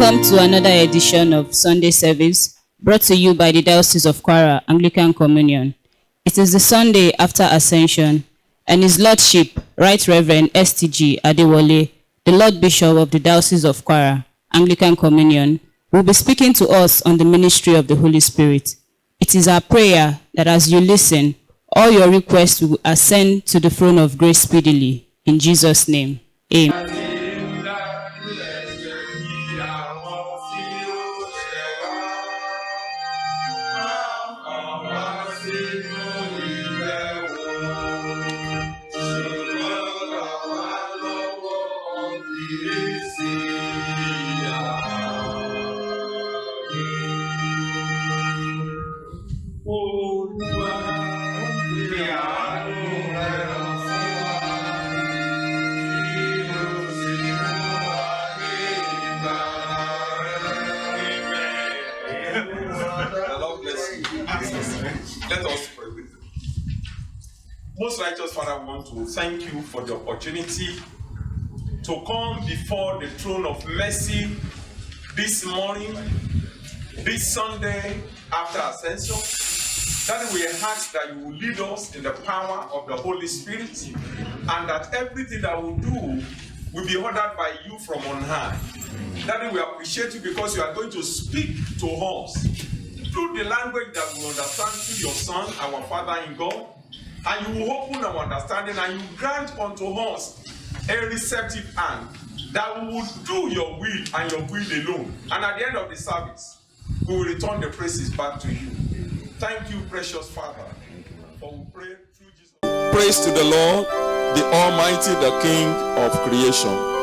Welcome to another edition of Sunday Service, brought to you by the Diocese of Kwara Anglican Communion. It is the Sunday after Ascension, and His Lordship, Right Reverend STG Adewale, the Lord Bishop of the Diocese of Kwara Anglican Communion, will be speaking to us on the ministry of the Holy Spirit. It is our prayer that as you listen, all your requests will ascend to the throne of grace speedily. In Jesus' name, amen. Let us pray. Most righteous Father, I want to thank you for the opportunity to come before the throne of mercy this morning, this Sunday after Ascension. That we ask that you will lead us in the power of the Holy Spirit, and that everything that we do will be ordered by you from on high. That we appreciate you because you are going to speak to us through the language that we understand through your Son, our Father in God, and you will open our understanding and you grant unto us a receptive hand that we will do your will and your will alone. And at the end of the service, we will return the praises back to you. Thank you, precious Father, for we pray through Jesus. Praise to the Lord, the Almighty, the King of creation.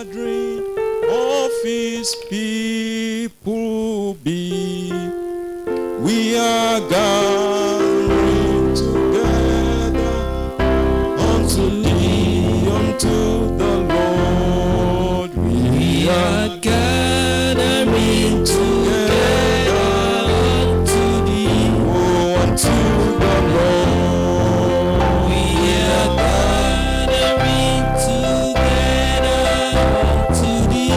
gathering of his people be. We are gathering together unto thee, unto the Lord. We are gathering together unto thee, oh, unto the Lord. We are gathering together unto thee,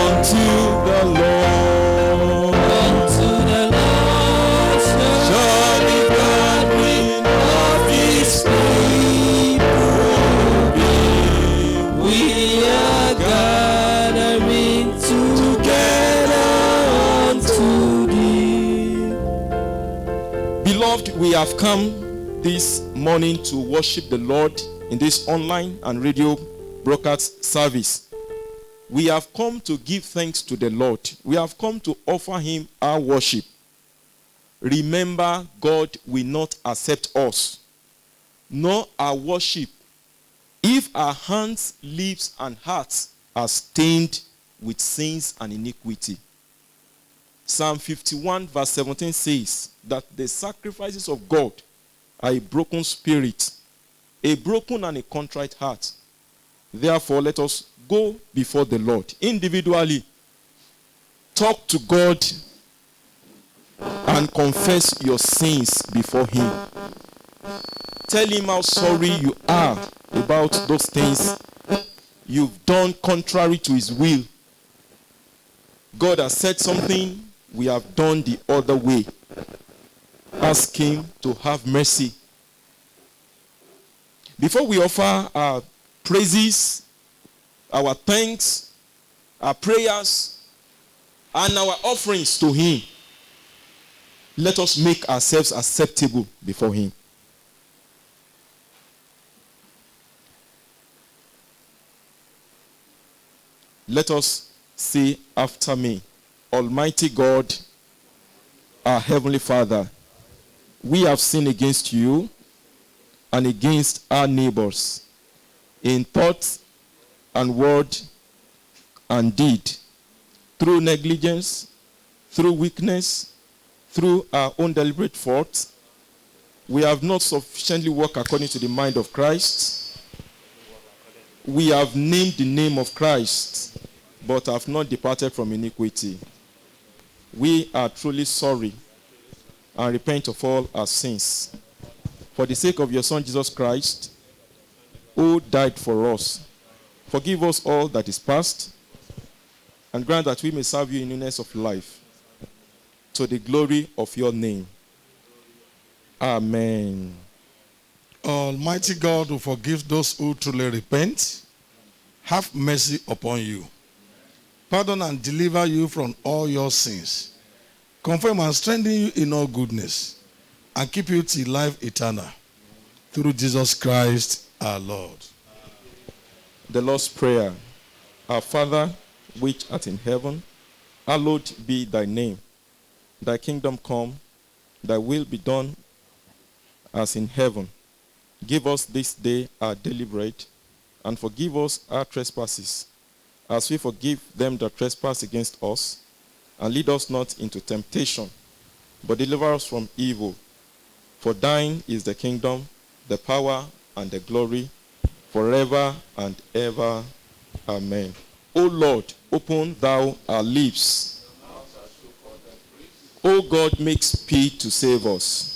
unto the Lord. Unto the Lord shall the gathering of his people be. We are gathering together unto thee. Beloved, we have come this morning to worship the Lord in this online and radio broadcast service. We have come to give thanks to the Lord. We have come to offer him our worship. Remember, God will not accept us, nor our worship, if our hands, lips, and hearts are stained with sins and iniquity. Psalm 51 verse 17 says that the sacrifices of God are a broken spirit, a broken and a contrite heart. Therefore, let us go before the Lord individually. Talk to God and confess your sins before him. Tell him how sorry you are about those things you've done contrary to his will. God has said something, we have done the other way. Ask him to have mercy. Before we offer our praises, our thanks, our prayers, and our offerings to him, let us make ourselves acceptable before him. Let us say after me, Almighty God, our Heavenly Father, we have sinned against you and against our neighbors in thought and word and deed, through negligence, through weakness, through our own deliberate faults. We have not sufficiently worked according to the mind of Christ. We have named the name of Christ, but have not departed from iniquity. We are truly sorry and repent of all our sins. For the sake of your Son, Jesus Christ, who died for us, forgive us all that is past, and grant that we may serve you in newness of life, to the glory of your name. Amen. Almighty God, who forgives those who truly repent, have mercy upon you. Pardon and deliver you from all your sins. Confirm and strengthen you in all goodness, and keep you till life eternal. Through Jesus Christ our Lord. The Lord's Prayer. Our Father, which art in heaven, hallowed be thy name. Thy kingdom come, thy will be done as in heaven. Give us this day our daily bread, and forgive us our trespasses, as we forgive them that trespass against us. And lead us not into temptation, but deliver us from evil. For thine is the kingdom, the power, and the glory, forever and ever. Amen. O Lord, open thou our lips. O God, make speed to save us.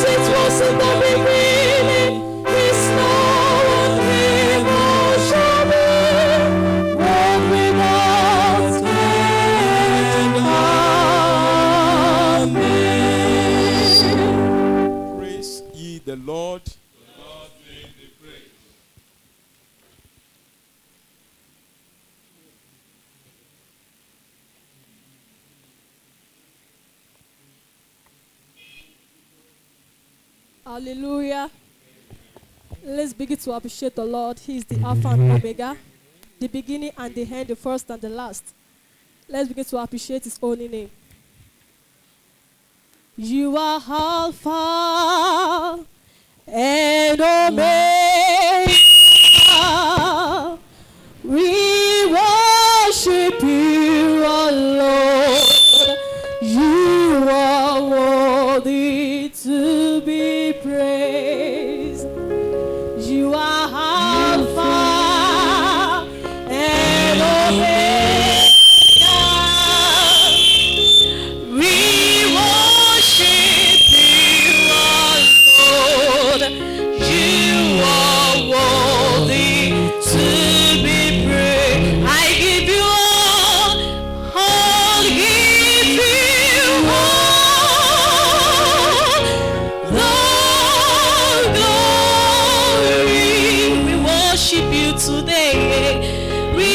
It was in the Hallelujah. Let's begin to appreciate the Lord. He is the Alpha and Omega, the beginning and the end, the first and the last. Let's begin to appreciate His holy name. You are Alpha and Omega. We worship you, our Lord. You are worthy to be praised. You are Alpha and Omega. We worship you, our Lord. You are worthy to be praised. I give you all, I'll give you all the glory. We worship you today. We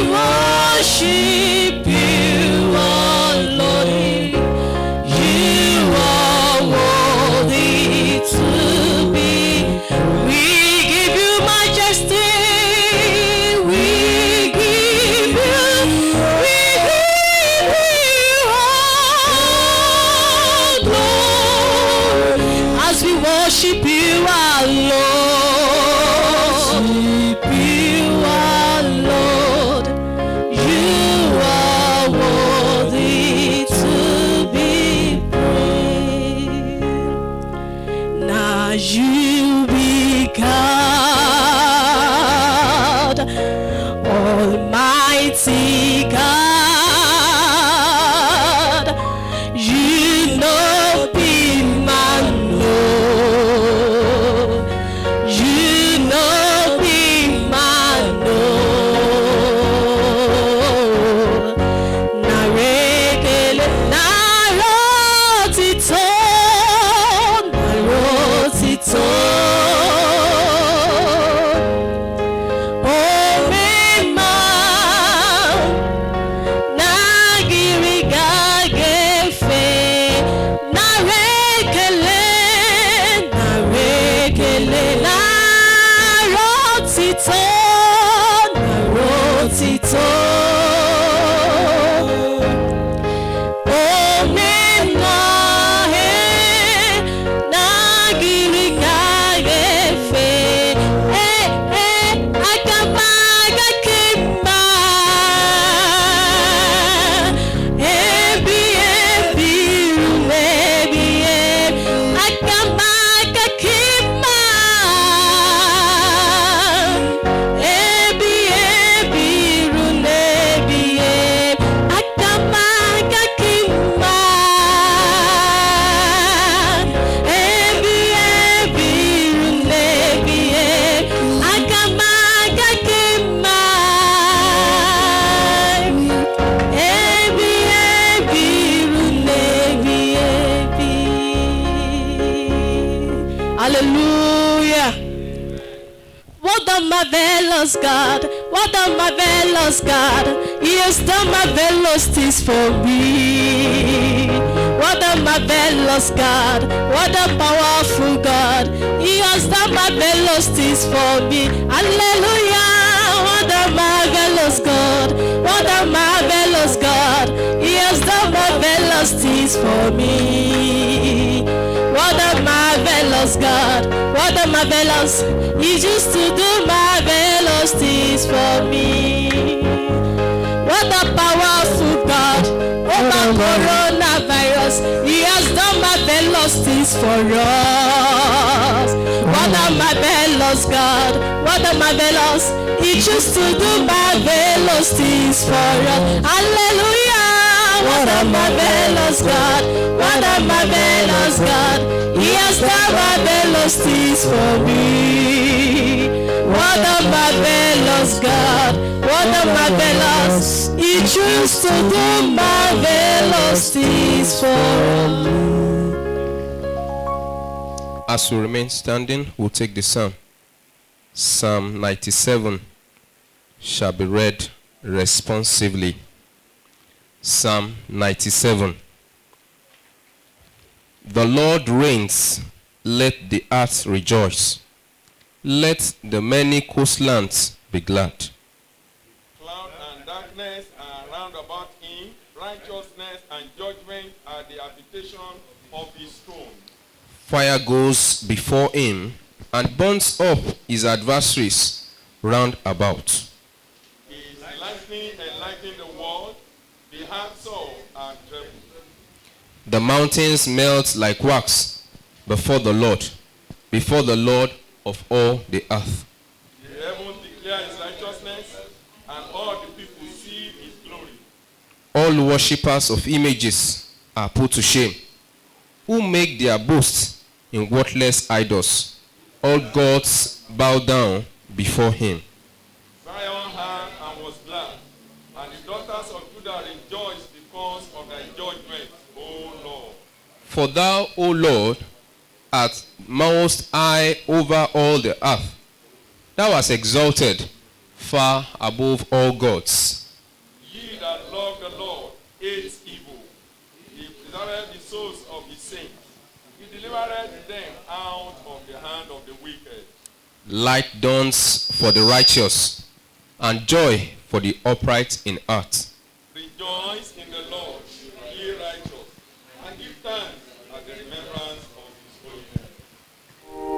worship you, our Lord. You are worthy to be. We give you majesty. We give you all glory as we worship you, our Lord. You, our Lord. You are worthy to be praised. Now you be God, Almighty God. You know be man, no. You know be man, no. Narekele, narotito, narotito. Omema, nagirigagefe, narekele, narekele, narotito, narotito. Omema, nagirigagefe, akamaga kimba, ebi rumebi, akamaga kimba, ebi rumebi, akamaga kimba, ebi rumebi, akamaga kimba, ebi rumebi. Hallelujah. What a marvelous God, what a marvelous God. He has done marvelous things for me. What a marvelous God, what a powerful God. He has done marvelous things for me. Hallelujah. What a marvelous God, what a marvelous God. He has done marvelous things for me. What a marvelous God, what a marvelous. He used to do marvelous things for me. What a powerful God, over coronavirus. He has done marvelous things for us. What a marvelous God, what a marvelous. He used to do marvelous things for us. Hallelujah. What a marvelous God, what a marvelous God. He has done marvelous things for me. What a marvelous God, what a marvelous. He chose to do marvelous things for us. As we remain standing, we'll take the psalm. Psalm 97 shall be read responsively. Psalm 97. The Lord reigns. let the earth rejoice. Let the many coastlands be glad. Cloud and darkness are round about him. Righteousness and judgment are the habitation of his throne. Fire goes before him and burns up his adversaries round about. He is enlightening the world. The hearts are trembled. The mountains melt like wax before the Lord of all the earth. The heavens declare his righteousness, and all the people see his glory. All worshippers of images are put to shame, who make their boast in worthless idols. All gods bow down before him. Zion heard and was glad, and the daughters of Judah rejoiced because of thy judgment, O Lord. For thou, O Lord, art most high over all the earth. Thou hast exalted far above all gods. Ye that love the Lord hate evil. He preserved the souls of his saints. He delivered them out of the hand of the wicked. Light dawns for the righteous, and joy for the upright in heart. Rejoice in the Lord, ye righteous, and give thanks at the remembrance of his holy name.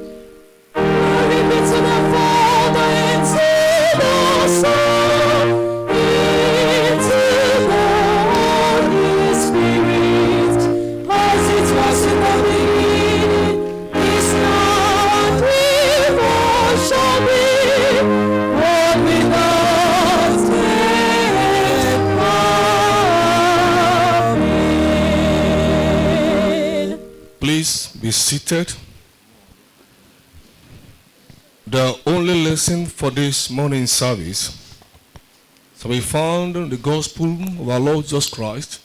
Glory be to the Father, and to the Son, and to the Holy Spirit, as it was in the beginning, is now, and ever shall be, world without end. Amen. Please be seated. The only lesson for this morning service shall be found in the Gospel of our Lord Jesus Christ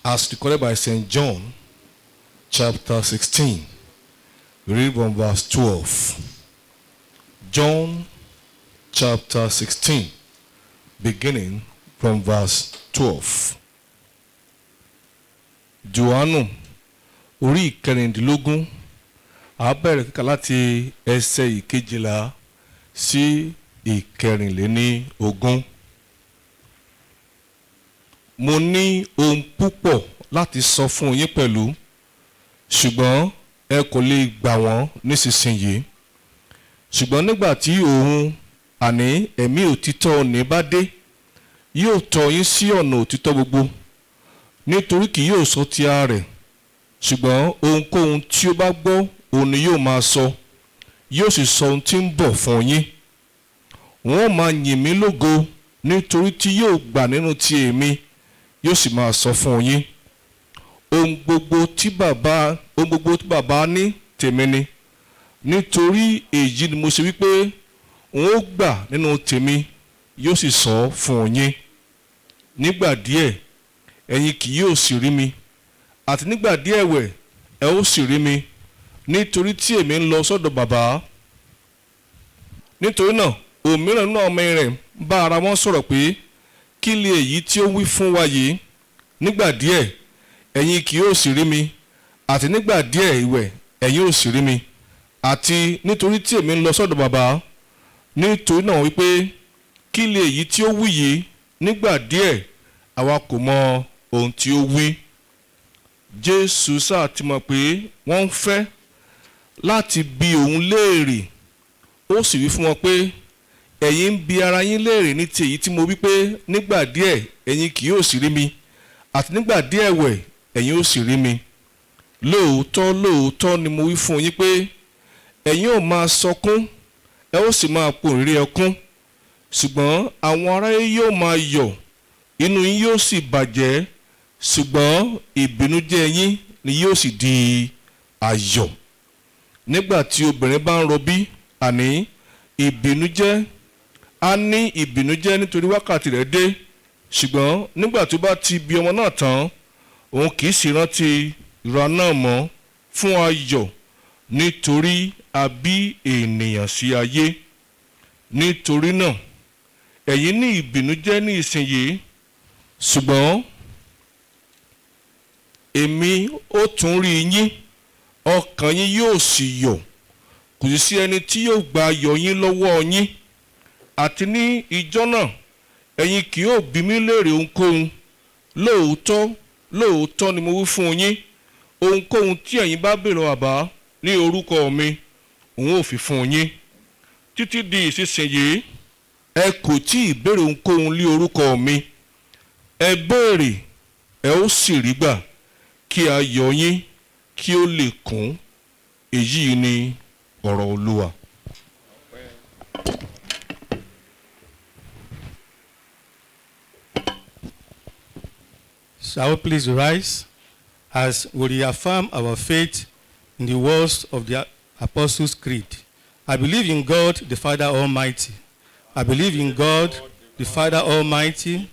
as recorded by St. John, chapter 16. We read from verse 12. John, chapter 16, beginning from verse 12. Jòhánù, orí ìkẹrìndínlógún, a bẹ̀rẹ̀ kíkà láti ẹsẹ̀ ìkejìlá sí ìkẹrìnléníogún. Mo ní ohun púpọ̀ láti sọ fún yín pẹ̀lú, ṣùgbọ́n ẹ kò lè gbà wọ́n nísinsìnyí. Ṣùgbọ́n nígbà tí òun àní ẹ̀mí òtítọ́ ní bá dé, yóò tọ́ yín sí ọ̀nà òtítọ́ gbogbo, nítorí kì yóò sọ ti ara rẹ̀, ṣùgbọ́n ohunkóhun tí ó bá gbọ́ òun ni yóò máa sọ, yóò sì sọ ohun tí ń bọ̀ fún yín. Wọ́n máa yìn mí lógo nítorí tí yóò gbà nínú ti èmi, yóò sì máa sọ fún yín. Ohun gbogbo tí bàbá ní tèmi ni, nítorí èyí ni mo ṣe wípé òun ó gbà nínú tèmi, yóò sì sọ fún yín. Nígbà díẹ̀ ẹ̀yin kì yóò sì rí mi, àti nígbà díẹ̀ ẹ̀wẹ̀ ẹ ó sì rí mi, nítorí tí èmi ń lọ sọ́dọ̀ bàbá. Nítorí náà òmíràn náà ọmọ rẹ̀ bá ara wọn sọ̀rọ̀ pé kí lè èyí tí ó wí fún wa yìí, nígbà díẹ̀ ẹ̀yin kì yóò sì rí mi, àti nígbà díẹ̀ ìwẹ̀ ẹ̀yin ò sì rí mi, àti nítorí tí èmi ń lọ sọ́dọ̀ bàbá. Nítorí náà wípé kí lè èyí tí ó wí yìí, nígbà díẹ̀ àwa kò mọ ohun tí ó wí. Jésù sáà ti mọ̀ pé wọ́n ń fẹ́ láti bi òun léèrè, ó sì wí fún wọn pé ẹ̀yin ń bi ara yín léèrè ní ti èyí tí mo wí pé nígbà díẹ̀ ẹ̀yin kì yóò sì rí mi, àti nígbà díẹ̀ ẹ̀wẹ̀ ẹ̀yin ó sì rí mi. Lóòótọ́ lóòótọ́ ni mo wí fún yín pé ẹ̀yin ò máa sọkún, ẹ ó sì máa pòǹréré ẹkún, ṣùgbọ́n àwọn aráyé yóò máa yọ̀, inú yín yóò sì bàjẹ́, ṣùgbọ́n ìbìnújẹ́ yín ni yóò sì di ayọ̀. Nígbà tí obìnrin bá ń rọbí, àní ìbìnújẹ́ á ní ìbìnújẹ́ nítorí wákàtí rẹ̀ dé, ṣùgbọ́n nígbà tó bá ti bí ọmọ náà tán, òun kì í sì rántí ìrora náà mọ́ fún ayọ̀ nítorí a bí ènìyàn sí ayé. Nítorí náà ẹ̀yin ní ìbìnújẹ́ ní ìsinyìí, ṣùgbọ́n èmi ó tún rí yín, ọkàn yín yóò sì yọ̀, kò sì sí ẹni tí yóò gba ayọ̀ yín lọ́wọ́ yín. Àti ní ijọ́ náà ẹ̀yin kì yóò bi mí léèrè ohunkóhun. Lóòótọ́ ni mo wí fún yín, ohunkóhun tí ẹ̀yin bá béèrè Baba ní orúkọ mi, òun ò fi fún yín. Títí di ìsinsìnyí ẹ kò tí ì béèrè ohunkóhun ní orúkọ mi. Ẹ béèrè ẹ ó sì rí gbà, kí ayọ̀ yín kí ó lè kún. Èyí ni ọ̀rọ̀ Olúwa. Shall we please rise as we reaffirm our faith in the words of the Apostles' Creed? I believe in God, the Father Almighty. I believe in God, the Father Almighty,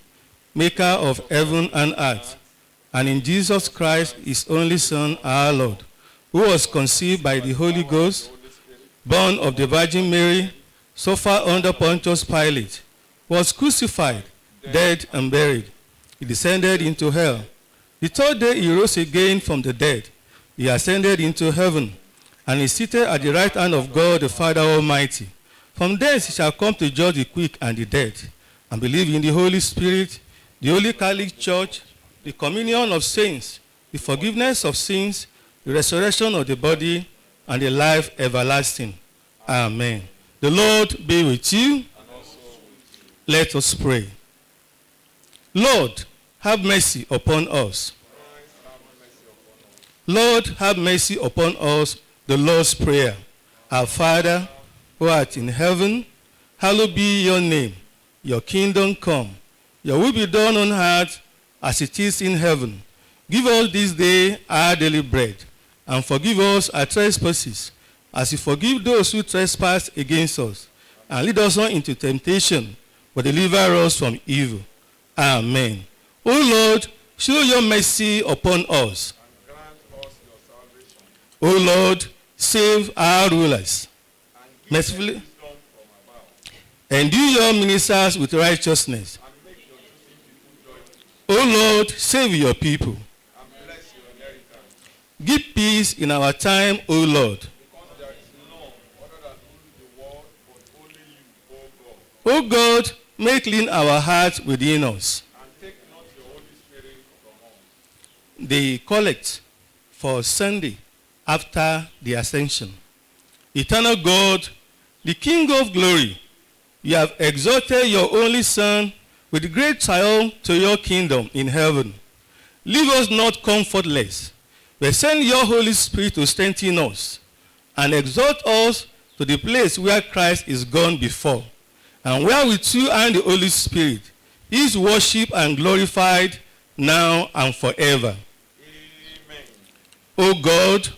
maker of heaven and earth, and in Jesus Christ, his only Son, our Lord, who was conceived by the Holy Ghost, born of the Virgin Mary, suffered under Pontius Pilate, was crucified, dead, and buried. He descended into hell. The third day he rose again from the dead. He ascended into heaven, and is seated at the right hand of God the Father Almighty. From thence he shall come to judge the quick and the dead. And believe in the Holy Spirit, the Holy Catholic Church, the communion of saints, the forgiveness of sins, the resurrection of the body, and the life everlasting. Amen. The Lord be with you. Let us pray. Lord, have mercy upon us. Lord, have mercy upon us. The Lord's Prayer. Our Father, who art in heaven, hallowed be your name. Your kingdom come. Your will be done on earth as it is in heaven. Give us this day our daily bread, and forgive us our trespasses, as we forgive those who trespass against us. And lead us not into temptation, but deliver us from evil. Amen. O Lord, show your mercy upon us. O Lord, save our rulers. Mercifully, endue your ministers with righteousness. O Lord, save your people. Give peace in our time, O Lord. O God, make clean our hearts within us. The collect for Sunday after the ascension. Eternal God, the King of glory, you have exalted your only Son with great triumph to your kingdom in heaven. Leave us not comfortless, but send your Holy Spirit to strengthen us and exalt us to the place where Christ is gone before, and where with you and the Holy Spirit is worshipped and glorified now and forever. Amen. O God,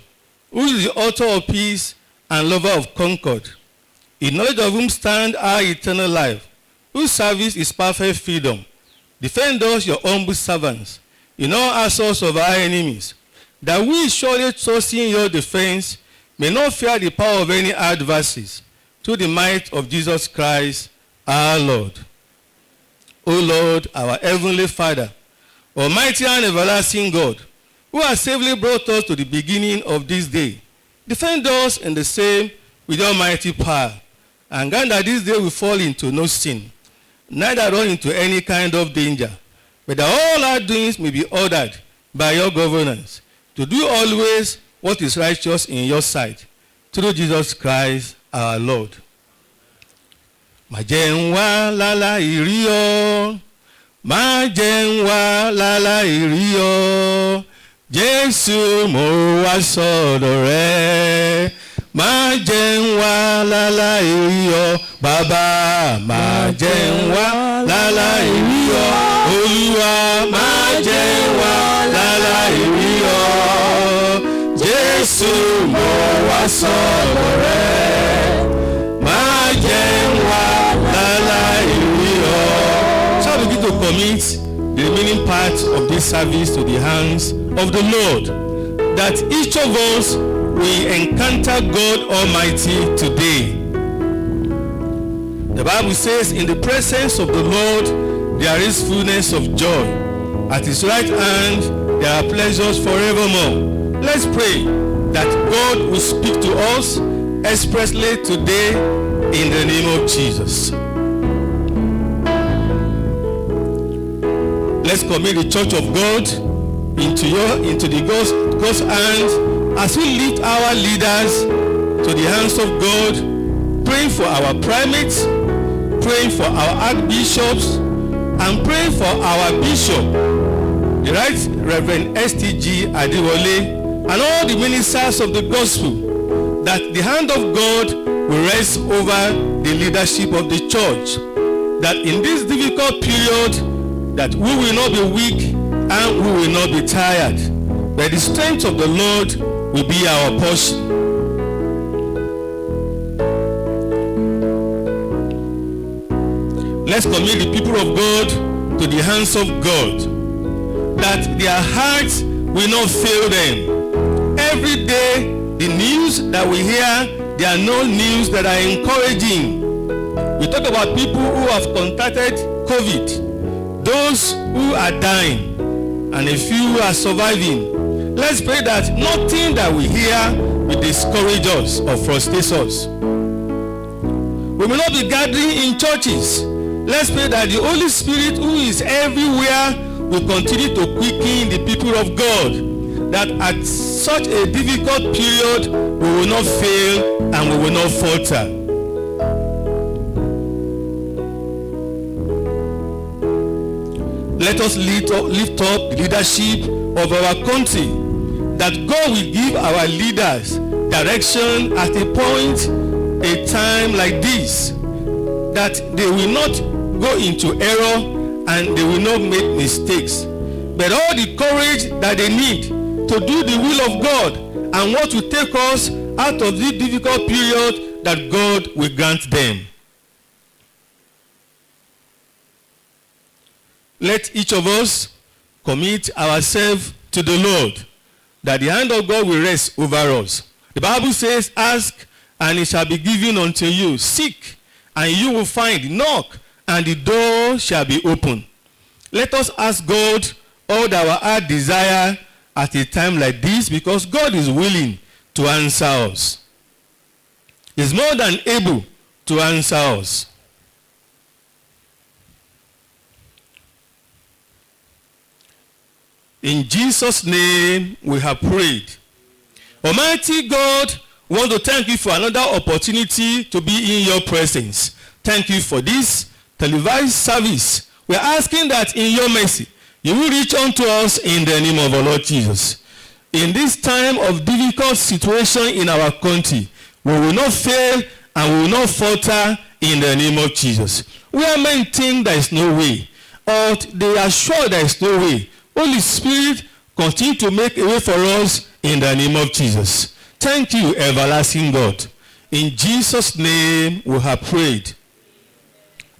who is the author of peace and lover of concord, in knowledge of whom stand our eternal life, whose service is perfect freedom, defend us, your humble servants, in all assaults of our enemies, that we, surely trusting your defense, may not fear the power of any adversaries, through the might of Jesus Christ, our Lord. O Lord, our heavenly Father, almighty and everlasting God, who has safely brought us to the beginning of this day, defend us in the same with your mighty power, and grant that this day we fall into no sin, neither run into any kind of danger, but that all our doings may be ordered by your governance, to do always what is righteous in your sight, through Jesus Christ our Lord. Má jẹ́ n wá láláì rí ọ, má jẹ́ n wá láláì rí ọ, Jésù mo wá sọ́dọ̀ rẹ. Má jẹ́ n wá láláì rí ọ, Bàbá, má jẹ́ n wá láláì rí ọ, Olúwa, má jẹ́ n wá láláì rí ọ, Jésù mo wá sọ́dọ̀ rẹ. Má jẹ́ n wá láláì rí ọ. Shall we begin to commit the remaining part of this service to the hands of the Lord, that each of us will encounter God Almighty today. The Bible says, in the presence of the Lord there is fullness of joy. At his right hand there are pleasures forevermore. Let's pray that God will speak to us expressly today in the name of Jesus. Let's commit the church of God into the God's hand as we lift our leaders to the hands of God, praying for our primates, praying for our archbishops, and praying for our bishop, the Right Reverend STG Adewale, and all the ministers of the gospel, that the hand of God will rest over the leadership of the church, that in this difficult period, that we will not be weak and we will not be tired, but the strength of the Lord will be our portion. Let's commit the people of God to the hands of God, that their hearts will not fail them. Every day, the news that we hear, there are no news that are encouraging. We talk about people who have contracted COVID, those who are dying, and a few who are surviving. Let's pray that nothing that we hear will discourage us or frustrate us. We will not be gathering in churches. Let's pray that the Holy Spirit, who is everywhere, will continue to quicken the people of God, that at such a difficult period we will not fail and we will not falter. Let us lift up the leadership of our country, that God will give our leaders direction at a time like this, that they will not go into error and they will not make mistakes, but all the courage that they need to do the will of God and what will take us out of this difficult period, that God will grant them. Let each of us commit ourselves to the Lord, that the hand of God will rest over us. The Bible says, ask and it shall be given unto you. Seek and you will find. Knock and the door shall be opened. Let us ask God all that our heart desire at a time like this, because God is willing to answer us. He is more than able to answer us. In Jesus' name we have prayed. Almighty God, we want to thank you for another opportunity to be in your presence. Thank you for this televised service. We are asking that in your mercy, you will reach unto us in the name of our Lord Jesus. In this time of difficult situation in our country, we will not fail and we will not falter in the name of Jesus. Where men think there is no way, or they are sure there is no way, Holy Spirit, continue to make a way for us in the name of Jesus. Thank you, everlasting God. In Jesus' name we have prayed.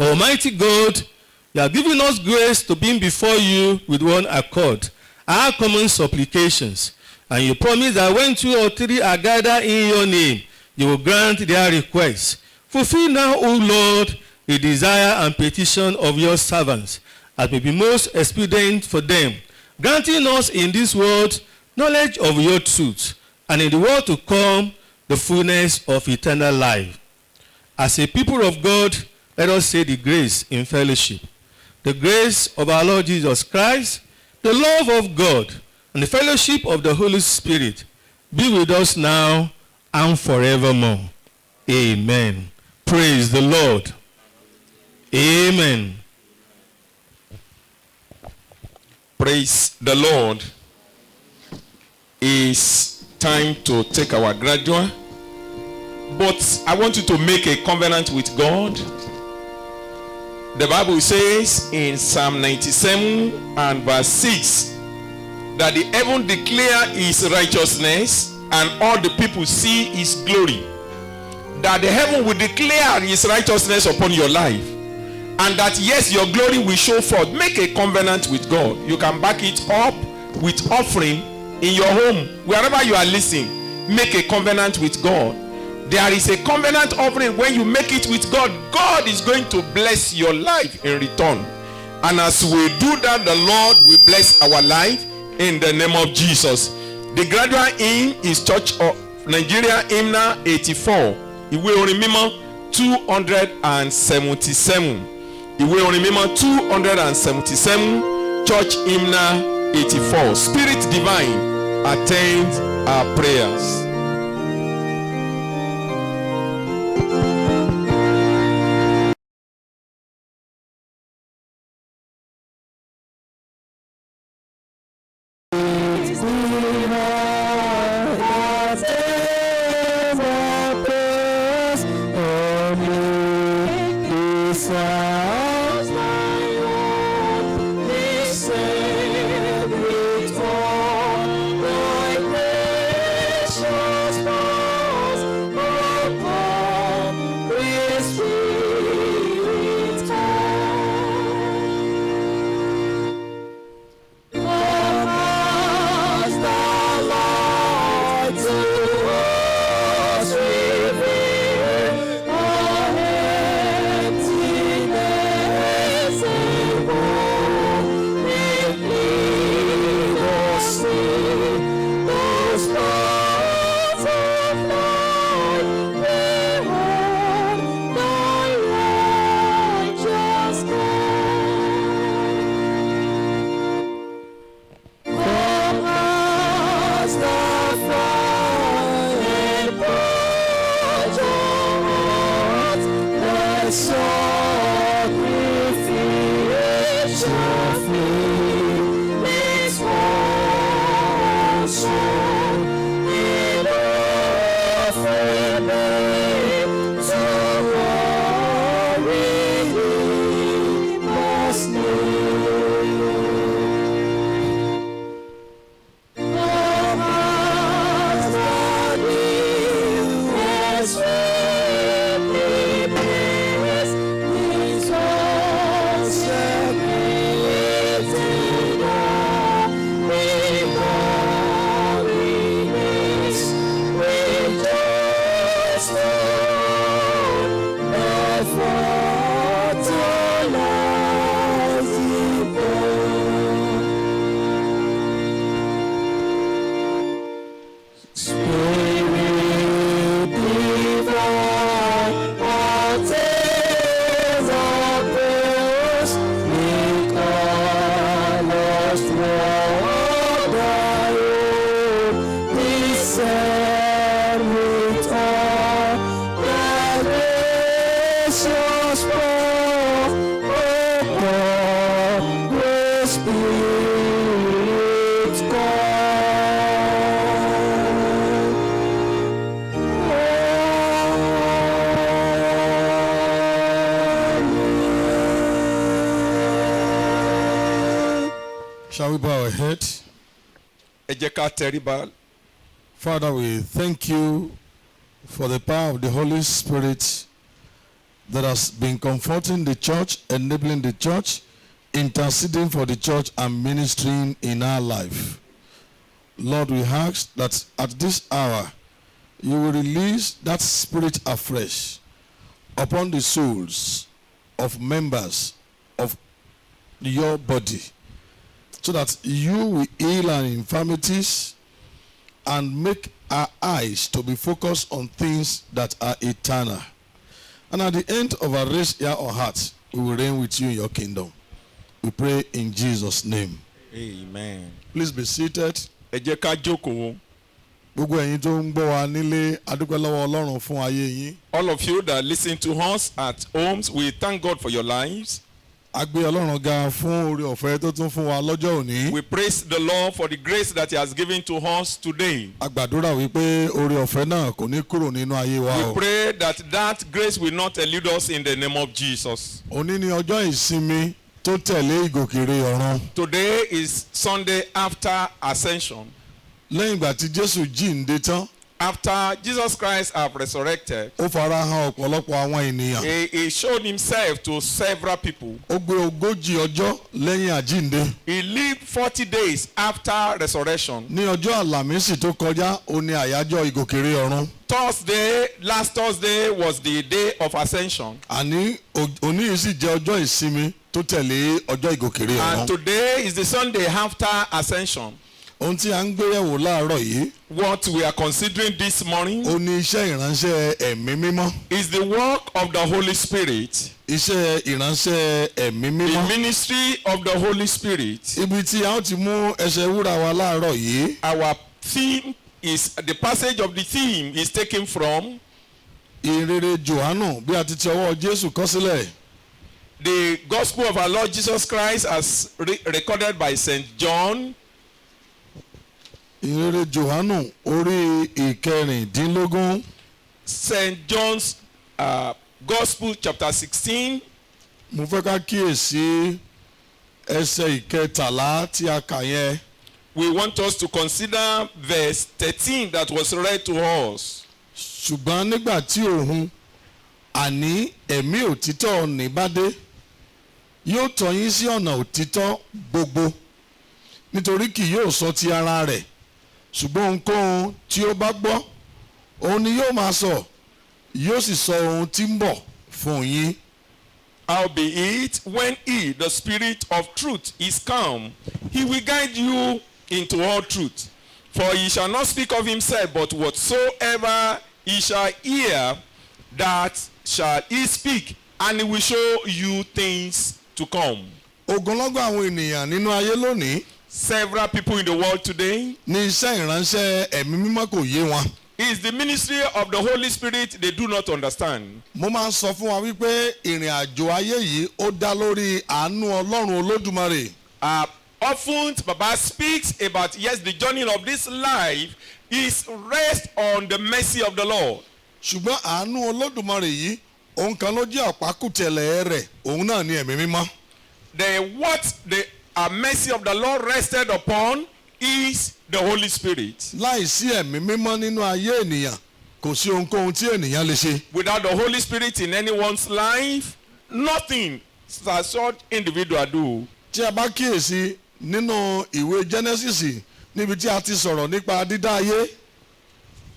Almighty God, you have given us grace to be before you with one accord, our common supplications. And you promise that when 2 or 3 are gathered in your name, you will grant their requests. Fulfill now, O Lord, the desire and petition of your servants, as may be most expedient for them, granting us in this world knowledge of your truth, and in the world to come the fullness of eternal life. As a people of God, let us say the grace in fellowship. The grace of our Lord Jesus Christ, the love of God, and the fellowship of the Holy Spirit be with us now and forevermore. Amen. Praise the Lord. Amen. Praise the Lord. It's time to take our graduate. But I want you to make a covenant with God. The Bible says in Psalm 97 and verse 6 that the heaven declare his righteousness and all the people see his glory. That the heaven will declare his righteousness upon your life and that yes, your glory will show forth. Make a covenant with God. You can back it up with offering in your home, wherever you are listening. Make a covenant with God. There is a covenant offering. When you make it with God, God is going to bless your life in return. And as we do that, the Lord will bless our life in the name of Jesus. The gradual hymn is Church of Nigeria Hymnal 84. Ìwé orin mímọ́ 277. Ìwé orin mímọ́ 277. Church Hymnal 84. Spirit divine, attend our prayers. Shall we bow our head? Ẹ jẹ́ ká tẹríba. Father, we thank you for the power of the Holy Spirit that has been comforting the church, enabling the church, interceding for the church, and ministering in our life. Lord, we ask that at this hour, you will release that spirit afresh upon the souls of members of your body, so that you will heal our infirmities and make our eyes to be focused on things that are eternal. And at the end of our race here on heart, we will reign with you in your kingdom. We pray in Jesus' name. Amen. Please be seated. Ẹ jẹ́ ká jókòó. Gbogbo ẹ̀yin tó ń gbọ́ wa nílé, a dúpẹ́ lọ́wọ́ Ọlọ́run fún ayé yín. All of you that listen to us at homes, we thank God for your lives. A gbé Ọlọ́run ga fún oore ọ̀fẹ́ tó tún fún wa lọ́jọ́ òní. We praise the Lord for the grace that He has given to us today. A gbàdúrà wípé oore ọ̀fẹ́ náà kò ní kúrò nínú ayé wa o. We pray that that grace will not elude us in the name of Jesus. Òní ni ọjọ́ ìsinmi tó tẹ̀lé ìgòkèrè ọ̀run. Today is Sunday after Ascension. Lẹ́yìn ìgbà tí Jésù jíǹde tán. After Jesus Christ have resurrected, ó fara hàn ọ̀pọ̀lọpọ̀ àwọn ènìyàn. he showed himself to several people. Ó gbé 40 ọjọ́ lẹ́yìn àjíǹde. He lived 40 days after resurrection. Ní ọjọ́ àlàmísì tó kọjá, ó ní àyájọ́ ìgòkèrè ọ̀run. Last Thursday was the day of ascension. Àní òní yìí sì jẹ́ ọjọ́ ìsinmi tó tẹ̀lé ọjọ́ ìgòkèrè ọ̀run. And today is the Sunday after ascension. Ohun tí a ń gbéyẹ̀wò láàárọ̀ yìí. What we are considering this morning Ó ní iṣẹ́ ìránṣẹ́ ẹ̀mí mímọ́. is the work of the Holy Spirit. Iṣẹ́ ìránṣẹ́ ẹ̀mí mímọ́. The ministry of the Holy Spirit. Ibi tí a ó ti mú ẹsẹ̀ wúrà wa láàárọ̀ yìí. Our theme is, the passage of the theme is taken from Ìrere Jòhánù bí a ti ti ọwọ́ Jésù kọ sílẹ̀. the Gospel of our Lord Jesus Christ as recorded by St. John. Ìrere Jòhánù orí ìkẹrìndínlógún. St. John's Gospel chapter 16. Mo fẹ́ ká kíyèsí ẹsẹ̀ ìkẹtàlá tí a kà yẹn. We want us to consider verse 13 that was read to us. Ṣùgbọ́n nígbà tí òun àní ẹ̀mí òtítọ́ ní bá dé, yóò tọ́ yín sí ọ̀nà òtítọ́ gbogbo, nítorí kì yóò sọ ti ara rẹ̀, ṣùgbọ́n ohunkóhun tí ó bá gbọ́, òun ni yóò máa sọ, yóò sì sọ ohun tí ń bọ̀ fún yín. Howbeit, when he, the Spirit of truth, is come, he will guide you into all truth. For he shall not speak of himself, but whatsoever he shall hear, that shall he speak, and he will show you things to come. Ogunlọ́gọ̀ àwọn ènìyàn nínú ayé lónìí. Several people in the world today, Ní iṣẹ́ ìránṣẹ́ ẹ̀mí mímọ́ kò yé wọn. is the ministry of the Holy Spirit they do not understand. Mo máa ń sọ fún wa wípé ìrìn àjò ayé yìí ó dá lórí àánú Ọlọ́run Olódùmarè. Often Baba speaks about, yes, the journey of this life is rest on the mercy of the Lord. Ṣùgbọ́n àánú Olódùmarè yìí òun kan ló jẹ́ ọ̀pákùtẹ̀lẹ̀ rẹ̀, òun náà ni ẹ̀mí mímọ́. The mercy of the Lord rested upon is the Holy Spirit. Láìsí ẹ̀mí mímọ́ nínú ayé ènìyàn, kò sí ohunkóhun tí ènìyàn lè ṣe. Without the Holy Spirit in anyone's life, nothing shall such individual do. Tí a bá kíyèsí nínú ìwé Genesis níbi tí a ti sọ̀rọ̀ nípa dídá ayé.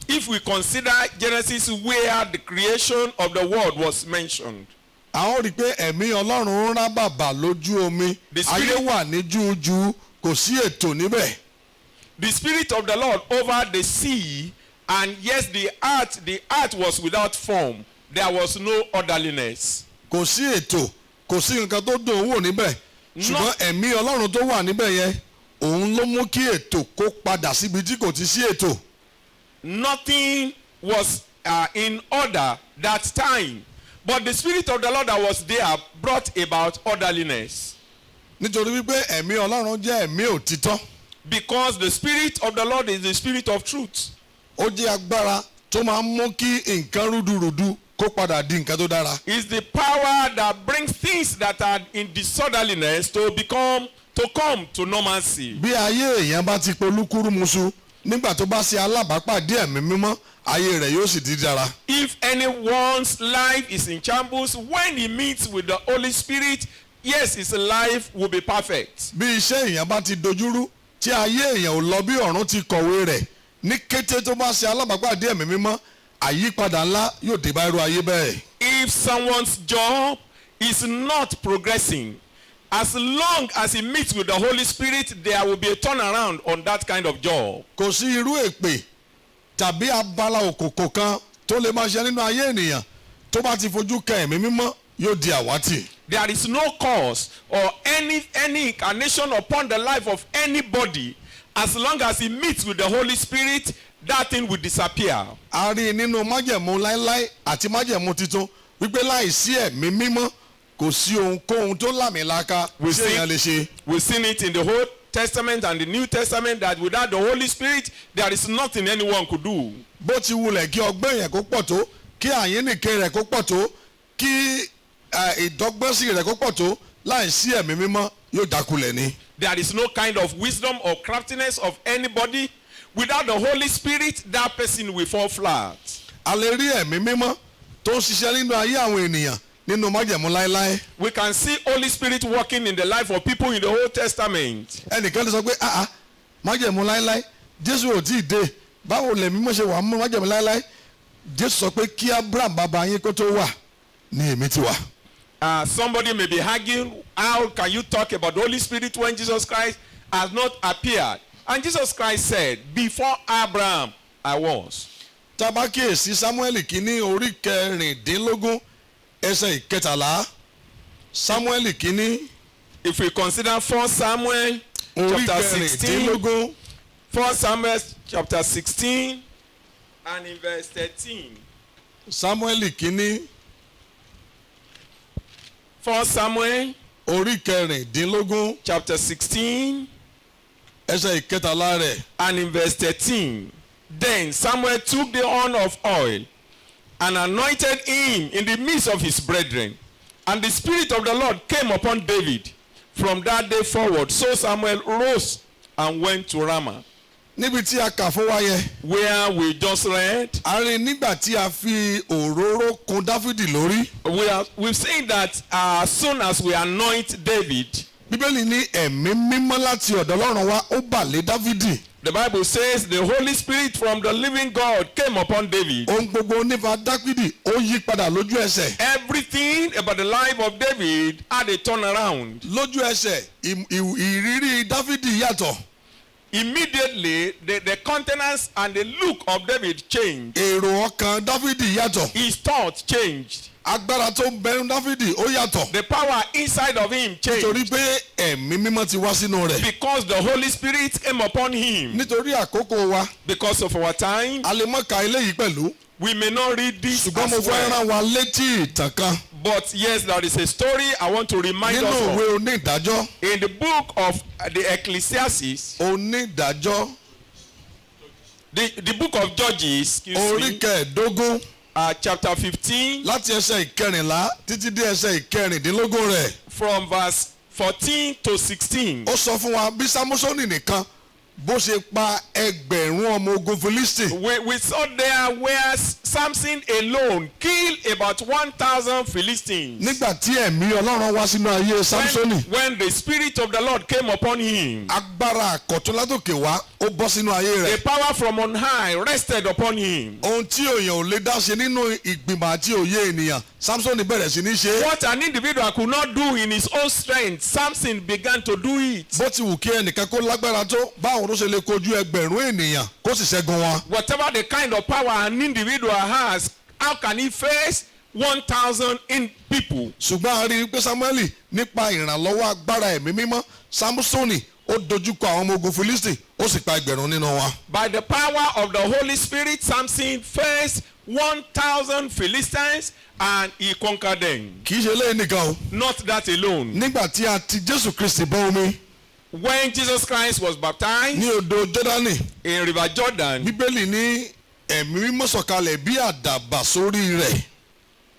If we consider Genesis where the creation of the world was mentioned, A ó rí i pé ẹ̀mí Ọlọ́run ń rá bàbà lójú omi. The Spirit- Ayé wà ní júújú, kò sí ètò níbẹ̀. the Spirit of the Lord over the sea, and yes, the earth was without form. There was no orderliness. Kò sí ètò, kò sí nǹkan tó dùn wò níbẹ̀. Ṣùgbọ́n ẹ̀mí Ọlọ́run tó wà níbẹ̀ yẹn, òun ló mú kí ètò kó padà síbi tí kò ti sí ètò. Nothing was in order that time. But the Spirit of the Lord that was there brought about orderliness. Nítorí wípé ẹ̀mí Ọlọ́run jẹ́ ẹ̀mí òtítọ́. Because the Spirit of the Lord is the Spirit of truth. Ó jẹ́ agbára tó máa ń mú kí nǹkan rúdurùdu kó padà di nǹkan tó dára. It's the power that brings things that are in disorderliness to come to normalcy. Bí ayé èèyàn bá ti polúkúrúmuṣu nígbà tó bá ṣe alábàápàdé ẹ̀mí mímọ́, ayé rẹ̀ yóò sì di dára. If anyone's life is in shambles, when he meets with the Holy Spirit, yes, his life will be perfect. Bí iṣẹ́ èèyàn bá ti dojúrú tí ayé èèyàn ò lọ bí ọ̀run ti kọ̀wé rẹ̀, ní kété tó bá ṣe alábàápàdé ẹ̀mí mímọ́, àyípadà ńlá yóò dé bá irú ayé bẹ́ẹ̀. If someone's job is not progressing, as long as he meets with the Holy Spirit, there will be a turnaround on that kind of job. Kò sí irú èpè tàbí abala òkòkò kan tó lè máa ṣe nínú ayé ènìyàn tó bá ti fojú kan ẹ̀mí mímọ́ yóò di àwátì. There is no cause or any incarnation upon the life of anybody. As long as he meets with the Holy Spirit, that thing will disappear. A rí i nínú májẹ̀mú láéláé àti májẹ̀mú titun wípé láìsí ẹ̀mí mímọ́ kò sí ohunkóhun tó làmìlaka tí èèyàn lè ṣe. We've seen it in the Old Testament and the New Testament that without the Holy Spirit, there is nothing anyone could do. Bó ti wulẹ̀ kí ọgbẹ́ yẹn kó pọ̀ tó, kí àyínnìke rẹ̀ kó pọ̀ tó, kí ìdọ́gbẹ́sì rẹ̀ kó pọ̀ tó, láìsí ẹ̀mí mímọ́ yóò dákulẹ̀ ni. There is no kind of wisdom or craftiness of anybody Without the Holy Spirit, that person will fall flat. a lè rí ẹ̀mí mímọ́ tó ń ṣiṣẹ́ nínú ayé àwọn ènìyàn nínú májẹ̀mú láéláé. We can see Holy Spirit working in the life of people in the Old Testament. ẹnìkan lè sọ pé májẹ̀mú láéláé Jésù ò tí ì dé báwo lẹ̀mí mọ́ ṣe wà mú májẹ̀mú láéláé. Jésù sọ pé kí Abraham bàbá yín kó tó wà ní èmi ti wà. Somebody may be arguing, how can you talk about the Holy Spirit when Jesus Christ has not appeared? And Jesus Christ said, before Abraham, I was. Tabakiyesi Samuel kínní orí kẹrìndínlógún ẹsẹ̀ ìkẹtàlá. Samuel kínní. If we consider 1 Samuel orí chapter 16, kẹrìndínlógún. 1 Samuel chapter 16 and in verse 13. Samuel kínní. 1 Samuel orí kẹrìndínlógún. chapter 16 ẹsẹ̀ ìkẹtàlá rẹ̀. and in verse 13. Then Samuel took the horn of oil and anointed him in the midst of his brethren. And the Spirit of the Lord came upon David from that day forward. So Samuel rose and went to Ramah. Níbi tí a kà fún wa yẹn. Where we just read. A rí nígbà tí a fi òróró kun Dáfídì lórí. We've seen that as soon as we anoint David. Bíbélì ní ẹ̀mí mímọ́ láti ọ̀dọ̀ Ọlọ́run wá ó bà lé Dáfídì. The Bible says the Holy Spirit from the living God came upon David. Ohun gbogbo nípa Dáfídì ó yí padà lójú ẹsẹ̀. Everything about the life of David had a turnaround. Lójú ẹsẹ̀ ìrírí Dáfídì yàtọ̀. Immediately the countenance and the look of David changed. Èrò ọkàn Dáfídì yàtọ̀. His thoughts changed. Agbára tó ń bẹnu Dáfídì ó yàtọ̀. The power inside of him changed. Nítorí pé ẹ̀mí mímọ́ ti wá sínú rẹ̀. Because the Holy Spirit came upon him. Nítorí àkókò wa. Because of our time. A lè má ka eléyìí pẹ̀lú. We may not read this ṣùgbọ́n mo as fẹ́ well. rán wa létí ìtàn kan. But yes, there is a story I want to remind Nínú us ìwé of. onídàájọ́. In the book of the Ecclesiastes. Onídàájọ́. The book of Judges. Orí kẹẹ̀dógún. Chapter 15. Láti ẹsẹ̀ ìkẹrìnlá títí dé ẹsẹ̀ ìkẹrìndínlógún rẹ̀. From verse 14 to 16. Ó sọ fún wa bí Sámúsónì nìkan bó ṣe pa ẹgbẹ̀rún ọmọ ogun Fílístì. We saw there where Samson alone killed about 1,000 Philistines. Nígbà tí ẹ̀mí Ọlọ́run wá sínú ayé Sámúsónì. When the Spirit of the Lord came upon him. Agbára àkọ́tún látòkè wá ó bọ́ sínú ayé rẹ̀. The power from on high rested upon him. Ohun tí èèyàn ò lè dá ṣe nínú ìgbìmọ̀ àti òye ènìyàn Sámúsónì bẹ̀rẹ̀ sí ní ṣe. What an individual could not do in his own strength, Samson began to do it. Bó ti wù kí ẹnìkan kó lágbára tó báwo ló ṣe lè kojú ẹgbẹ̀rún ènìyàn kó sì ṣẹ́gun wọn. Whatever the kind of power an individual has, how can he face 1,000 people? Ṣùgbọ́n a rí i pé Sámúẹ́lì nípa ìrànlọ́wọ́ agbára ẹ̀mí mímọ́ Sámúsónì ó dojúkọ àwọn ọmọ ogun Fílístì ó sì pa ẹgbẹ̀rún nínú wọn. By the power of the Holy Spirit, Samson faced 1,000 Philistines and he conquered them. Kì í ṣe eléyìí nìkan o. Not that alone. Nígbà tí a ti Jésù Kristi bọ́ omi. When Jesus Christ was baptized ní odò Jọ́dánì. in River Jordan. Bíbélì ní ẹ̀mí mímọ́ sọ̀kalẹ̀ bí àdàbà sórí rẹ̀.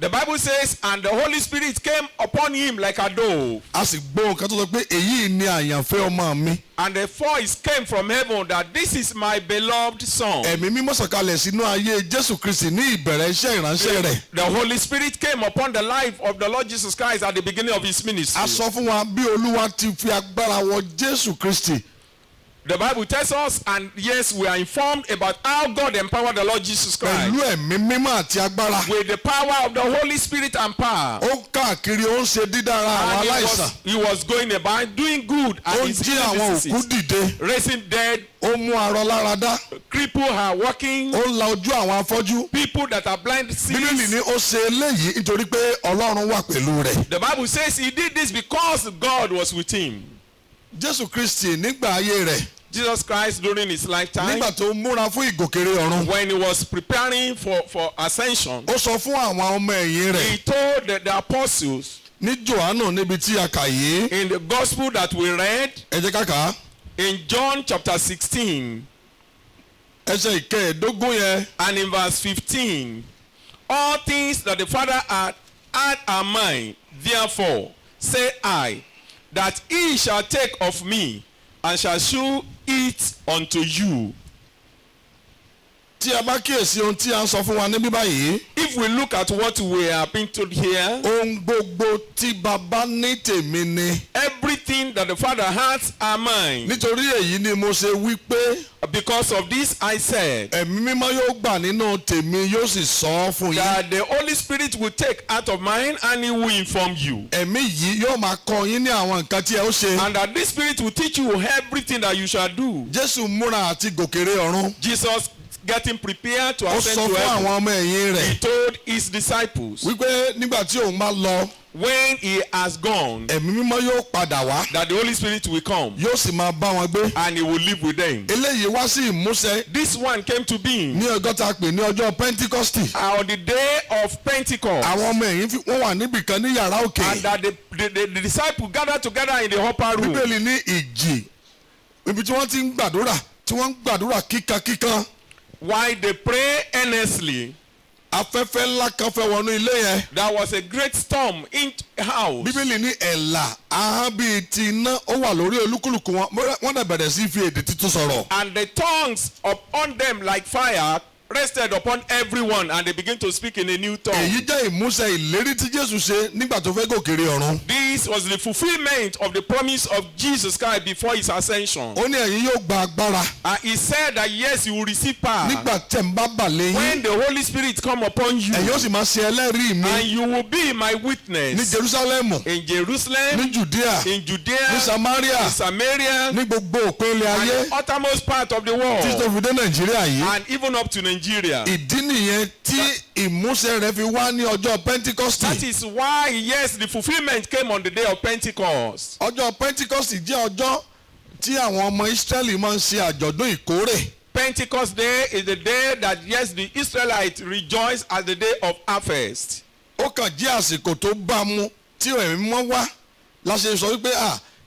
The Bible says, and the Holy Spirit came upon him like a dove. A sì gbọ́ nǹkan tó sọ pé èyí ni àyànfẹ́ ọmọ mi. And the voice came from heaven that this is my beloved son. Ẹ̀mí mímọ́ sọ̀kalẹ̀ sínú ayé Jésù Kristi ní ìbẹ̀rẹ̀ iṣẹ́ ìránṣẹ́ rẹ̀. The Holy Spirit came upon the life of the Lord Jesus Christ at the beginning of his ministry. A sọ fún wa bí Olúwa ti fi agbára wọ Jésù Kristi. The Bible tells us, and yes, we are informed about how God empowered the Lord Jesus Christ. Pẹ̀lú ẹ̀mí mímọ́ àti agbára. With the power of the Holy Spirit and power. Ó káàkiri ó ń ṣe dídára àwọn aláìsàn. He was going about doing good Ó and ń jí àwọn òkú dìde. raising dead. Ó mú arọ lára dá. Cripple are walking. Ó ń la ojú àwọn afọ́jú. People that are blind see. Bíbélì ní ó ṣe eléyìí nítorí pé Ọlọ́run wà pẹ̀lú rẹ̀. The Bible says he did this because God was with him. Jésù Kristi nígbà ayé rẹ̀. Jesus Christ during his lifetime. Nígbà tó múra fún ìgòkèrè ọ̀run. When he was preparing for ascension. Ó sọ fún àwọn ọmọ ẹ̀yìn rẹ̀. He told the apostles. Ní Jòhánù níbi tí a kà yìí. In the gospel that we read. Ẹ jẹ́ ká kà á. In John chapter 16. Ẹsẹ̀ ìkẹẹ̀dógún yẹn. And in verse 15. All things that the Father had are mine. Therefore say I, that he shall take of me and shall shew it unto you. tí a bá kíyèsí ohun tí a ń sọ fún wa níbí báyìí. If we look at what we are being told here, ohun gbogbo tí bàbá ní tèmi ni. everything that the Father has are mine. nítorí èyí ni mo ṣe wí pé. Because of this I said ẹ̀mí mímọ́ yóò gbà nínú tèmi yóò sì sọ ọ́ fún yín. that the Holy Spirit will take out of mine and he will inform you. ẹ̀mí yìí yóò máa kọ́ yín ní àwọn nǹkan tí ẹ ó ṣe. And that this Spirit will teach you everything that you shall do. Jésù múra àti gòkèrè ọ̀run. Jesus getting prepared to ó ascend sọ to fún heaven. àwọn ọmọ ẹ̀yìn rẹ̀. He told his disciples wípé nígbà tí òun bá lọ. when he has gone ẹ̀mí mímọ́ yóò padà wá. that the Holy Spirit will come yóò sì máa bá wọn gbé. and he will live with them. eléyìí wá sí ìmúṣẹ. This one came to be ní ọjọ́ tá a pè ní ọjọ́ Pentikọ́stì. on the day of Pentecost. àwọn ọmọ ẹ̀yìn wọ́n wà níbì kan ní yàrá òkè. And that the disciples gathered together in the upper room. bíbélì ní ìjì ibi tí wọ́n ti ń gbàdúrà tí wọ́n ń gbàdúrà kíkankíkan. While they pray earnestly, afẹ́fẹ́ ńlá kan fẹ́ wọnú ilé yẹn. there was a great storm in the house. bíbélì ní ẹ̀là ahọ́n bíi ti iná ó wà lórí olúkúlùkù wọn wọ́n dẹ̀ bẹ̀rẹ̀ sí fi èdè tuntun sọ̀rọ̀. And the tongues upon them like fire rested upon everyone, and they begin to speak in a new tongue. èyí jẹ́ ìmúṣẹ ìlérí tí Jésù ṣe nígbà tó fẹ́ gòkèrè ọ̀run. This was the fulfillment of the promise of Jesus Christ before his ascension. ó ní ẹ̀yin yóò gba agbára. And he said that yes, you will receive power nígbà tẹ̀ ń bá balẹ̀ when yín. the Holy Spirit come upon you, ẹ̀yin ó sì máa ṣe ẹlẹ́rìí mi. and you will be my ní witness Jerúsálẹ́mù. in Jerusalem, ní Jùdíà. in Judea, ní Samaria. in Samaria, ní gbogbo òpin ilé and ayé. the uttermost part of the títí tó world, fi dé Nàìjíríà yìí. and even up to Nigeria. ìdí nìyẹn tí ìmúṣẹ rẹ̀ fi wá ní ọjọ́ That Pentikọ́stì. is why, yes, the fulfillment came on the day of Pentecost. ọjọ́ Pentikọ́stì jẹ́ ọjọ́ tí àwọn ọmọ Ísírẹ́lì máa ń ṣe àjọ̀dún ìkórè. Pentecost day is the day that, yes, the Israelites rejoice as the day of harvest. ó kàn jẹ́ àsìkò tó bá mu tí ẹ̀mí mọ́ wá láṣẹ sọ wípé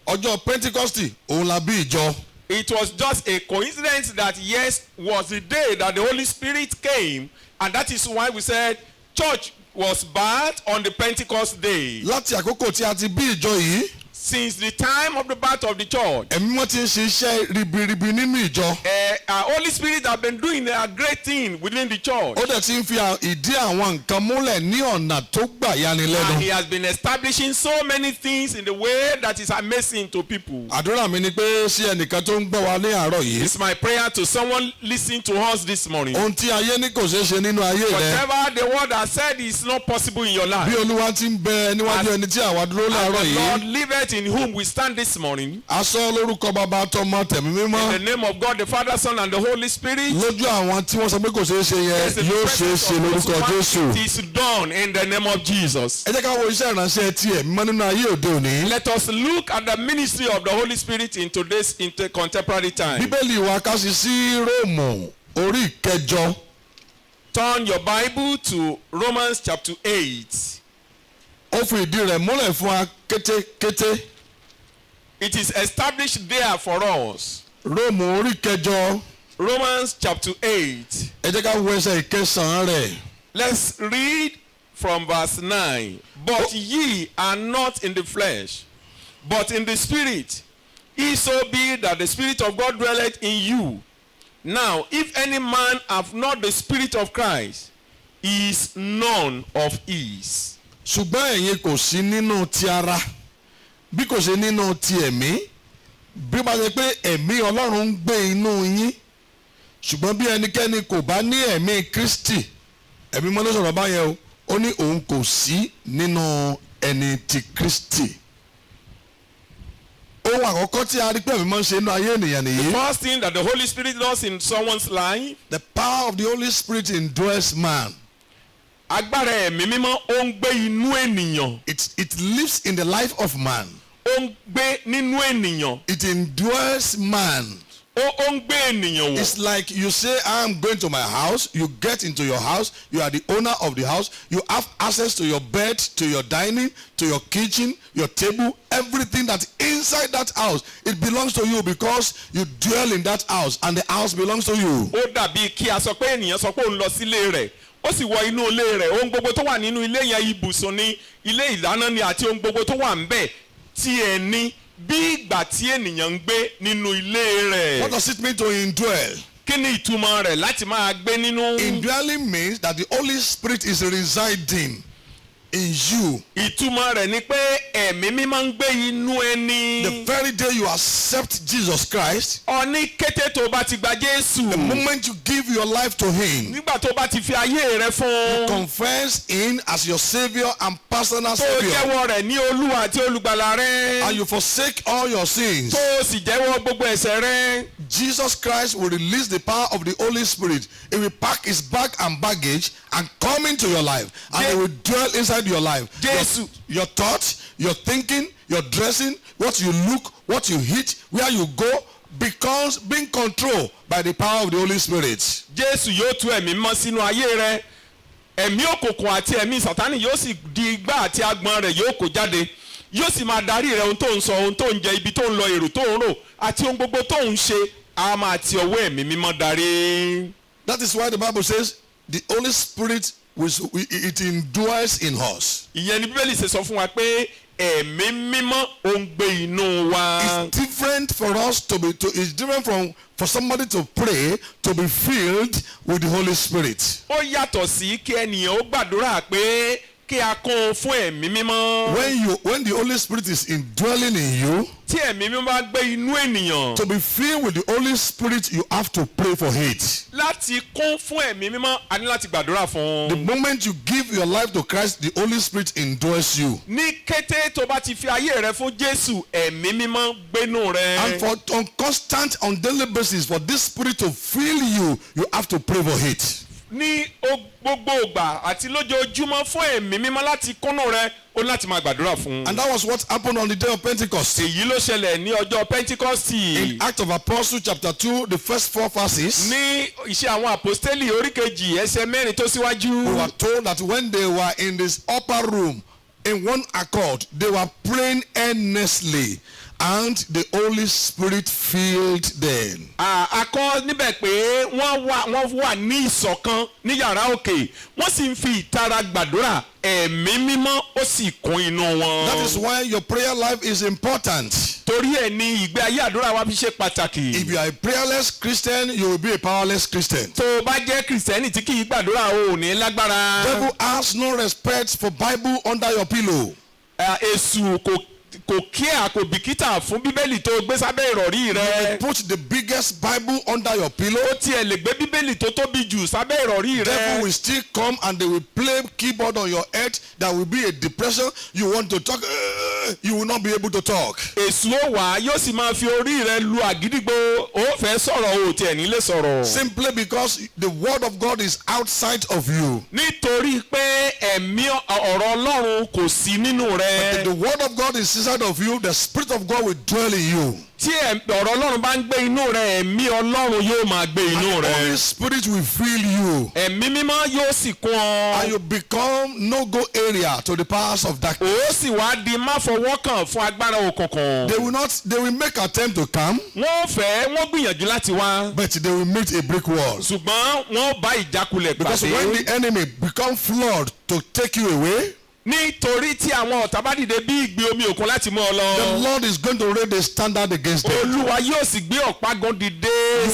ọjọ́ Pentikọ́stì òun la bí ìjọ. It was just a coincidence that, yes, was the day that the Holy Spirit came, and that is why we said church was birthed on the Pentecost day. láti àkókò tí a ti bí ìjọ yìí. Since the time of the birth of the church, ẹ̀mí mọ́ ti ń ṣe iṣẹ́ ribiribi nínú ìjọ. our Holy Spirit have been doing a great thing within the church. ó dẹ̀ ti ń fi ìdí àwọn nǹkan múlẹ̀ ní ọ̀nà tó gbà yanilẹ́nu. And he has been establishing so many things in the way that is amazing to people. àdúrà mi ni pé sí ẹnìkan tó ń gbọ́ wa ní àárọ̀ yìí. It's my prayer to someone listening to us this morning. ohun tí ayé ní kò ṣeé ṣe nínú ayé rẹ. Whatever the word has said is not possible in your life. bí Olúwa ti ń bẹ níwájú ẹni tí àwa dúró And láàárọ̀ the Lord yìí. liveth in whom we stand this morning. aṣọ lórúkọ bàbá tọmọ tẹ̀mí mímọ́. In the name of God, the Father, Son, and the Holy Spirit. lójú àwọn tí wọ́n sọ pé kò ṣeé ṣe Yes, yẹn in the yóò ṣeé presence ṣe of lórúkọ those who Jésù. want it is done in the name of Jesus. ẹ jẹ́ ká wo iṣẹ́ ìránṣẹ́ tiẹ̀ mímọ́ nínú ayé òde òní. Let us look at the ministry of the Holy Spirit in today's contemporary time. bíbélì wa ká sí sí Róòmù orí ìkẹjọ. Turn your Bible to Romans chapter 8. ó fi ìdí rẹ̀ múlẹ̀ fún wa kétékété. It is established there for us. Róòmù orí ìkẹjọ. Romans chapter 8. ẹ jẹ́ ká wo ẹsẹ̀ ìkẹsàn-án rẹ̀. Let's read from verse 9. But ye are not in the flesh, but in the Spirit. If so be that the Spirit of God dwelleth in you. Now, if any man have not the Spirit of Christ, he is none of his. ṣùgbọ́n ẹ̀yin kò sí nínú ti ara bí kò ṣe nínú ti ẹ̀mí bí ó bá ṣe pé ẹ̀mí Ọlọ́run ń gbé inú yín ṣùgbọ́n bí ẹnikẹ́ni kò bá ní ẹ̀mí Kristi ẹ̀mí mọ́ ló sọ̀rọ̀ báyẹn o ó ní òun kò sí nínú ẹni ti Kristi. ohun àkọ́kọ́ tí a rí pé ẹ̀mí mọ́ ń ṣe inú ayé ènìyàn nìyí. First thing that the Holy Spirit does in someone's life, the power of the Holy Spirit indwells man. agbára ẹ̀mí mímọ́ ó ń gbé inú ènìyàn. It lives in the life of man. Ó ń gbé nínú ènìyàn. It indwells man. Ó ń gbé ènìyàn wọ̀. It's like you say, I'm going to my house. You get into your house. You are the owner of the house. You have access to your bed, to your dining, to your kitchen, your table, everything that's inside that house. It belongs to you because you dwell in that house and the house belongs to you. Ó dàbí kí a sọ pé ènìyàn sọ pé òun lọ sílé rẹ̀. Ó sì wọ inú ilé rẹ̀. Ohun gbogbo tó wà nínú ilé yẹn, ibùsùn ni, ilé ìdáná ni, àti ohun gbogbo tó wà ńbẹ̀ tí ẹ ní bí ìgbà tí ènìyàn ń gbé nínú ilé rẹ̀. What does it mean to indwell? Kí kí ni ìtumọ̀ rẹ̀ láti máa gbé nínú? Indwelling means that the Holy Spirit is residing in you. Ìtumọ̀ rẹ̀ ni pé ẹ̀mí mímọ́ ń gbé inú ẹni. The very day you accept Jesus Christ, Ní kété tó bá ti gba Jésù. the moment you give your life to Him, Nígbà tó bá ti fi ayé rẹ fún. confess Him as your Savior and personal Tó Savior, jẹ́wọ́ rẹ̀ ní Olúwa àti olùgbàlà rẹ. and you forsake all your sins, Tó sì jẹ́wọ́ gbogbo ẹ̀ṣẹ̀ rẹ. Jesus Christ will release the power of the Holy Spirit. He will pack His bag and baggage and come into your life, and He will dwell inside your life. Jésù. Your thoughts, your thinking, your dressing, what you look, what you eat, where you go, becomes being controlled by the power of the Holy Spirit. Jésù yóò tú ẹ̀mí mímọ́ sínú ayé rẹ. Ẹ̀mí òkùnkùn àti ẹ̀mí Sátánì yóò sì di igbá àti agbọ̀n rẹ̀ yóò kó jáde. Yóò sì máa darí rẹ ohun tó ń sọ, ohun tó ń jẹ, ibi tó ń lọ, èrò tó ń rò àti ohun gbogbo tó ń ṣe. A máa ti ọwọ́ ẹ̀mí mímọ́ darí. That is why the Bible says the Holy Spirit it indwells in us. Ìyẹn ni Bíbélì ṣe sọ fún wa pé ẹ̀mí mímọ́ ó ń gbé inú wa. It's different for us it's different for somebody to pray to be filled with the Holy Spirit. Ó yàtọ̀ sí kí ènìyàn ó gbàdúrà pé kí a kún fún ẹ̀mí mímọ́. When the Holy Spirit is indwelling in you, Tí ẹ̀mí mímọ́ bá gbé inú ènìyàn. to be filled with the Holy Spirit, you have to pray for it. Láti kún fún ẹ̀mí mímọ́, a ní láti gbàdúrà fún. The moment you give your life to Christ, the Holy Spirit indwells you. Ní kété tó bá ti fi ayé rẹ fún Jésù, ẹ̀mí mímọ́ gbénú rẹ. And for on constant, on daily basis, for this Spirit to fill you, you have to pray for it. Ní gbogbo ìgbà àti lójoojúmọ́ fún ẹ̀mí mímọ́ láti kúnnú rẹ, ó láti máa gbàdúrà fún. And that was what happened on the day of Pentecost. Èyí ló ṣẹlẹ̀ ní ọjọ́ Pentikọ́sì. In Acts of Apostles chapter 2, the first 4 verses, Ní Iṣẹ́ àwọn Àpọ́stélì orí kejì ẹsẹ̀ mẹ́rin tó síwájú. we were told that when they were in this upper room, in one accord, they were praying earnestly, and the Holy Spirit filled them. A kọ níbẹ̀ pé wọ́n wà ní ìṣọ̀kan ní yàrá òkè, wọ́n sì ń fi ìtara gbàdúrà, ẹ̀mí mímọ́ ó sì kún inú wọn. That is why your prayer life is important. Torí ẹ̀ ni ìgbé ayé àdúrà wa fi ṣe pàtàkì. If you are a prayerless Christian, you will be a powerless Christian. Tó o bá jẹ́ Kìrìsìtẹ́nì tí kì í gbàdúrà, o ò ní lágbára. Devil has no respect for Bible under your pillow. Èṣù kò kíá kò bìkítà fún Bíbélì tó gbé sábẹ́ ìrọ̀rí rẹ. Put the biggest Bible under your pillow. Ó tiẹ̀ lè gbé Bíbélì tó tóbi jù sábẹ́ ìrọ̀rí rẹ. Devil will still come and they will play keyboard on your head. There will be a depression. You want to talk, you will not be able to talk. Èṣù ó wá yóò sì máa fi orí rẹ lu àgídìgbò, ó fẹ́ sọ̀rọ̀ o tiẹ̀ ní lè sọ̀rọ̀. Simply because the word of God is outside of you. Nítorí pé ẹ̀mí ọ̀rọ̀ Ọlọ́run kò sí nínú rẹ. If the word of God is inside of you, the Spirit of God will dwell in you. Tí ọ̀rọ̀ Ọlọ́run bá ń gbé inú rẹ, ẹ̀mí Ọlọ́run yóò máa gbé inú And the rẹ. Holy Spirit will fill you. Ẹ̀mí mímọ́ yóò sì kún ọ. And you become no-go area to the powers of darkness. Ó sì wá di máfọwọ́kàn fún agbára òkùnkùn. They will make attempt to come, Wọ́n gbìyànjú láti wá. but they will meet a brick wall. Ṣùgbọ́n wọ́n bá ìjákulẹ̀ Because when pàdé. the enemy become flawed to take you away, Nítorí tí àwọn ọ̀tá bá dìde bí ìgbì omi òkun láti mú ọ lọ. the Lord is going to raise a standard against them. Olúwa yóò sì gbé ọ̀págun dìde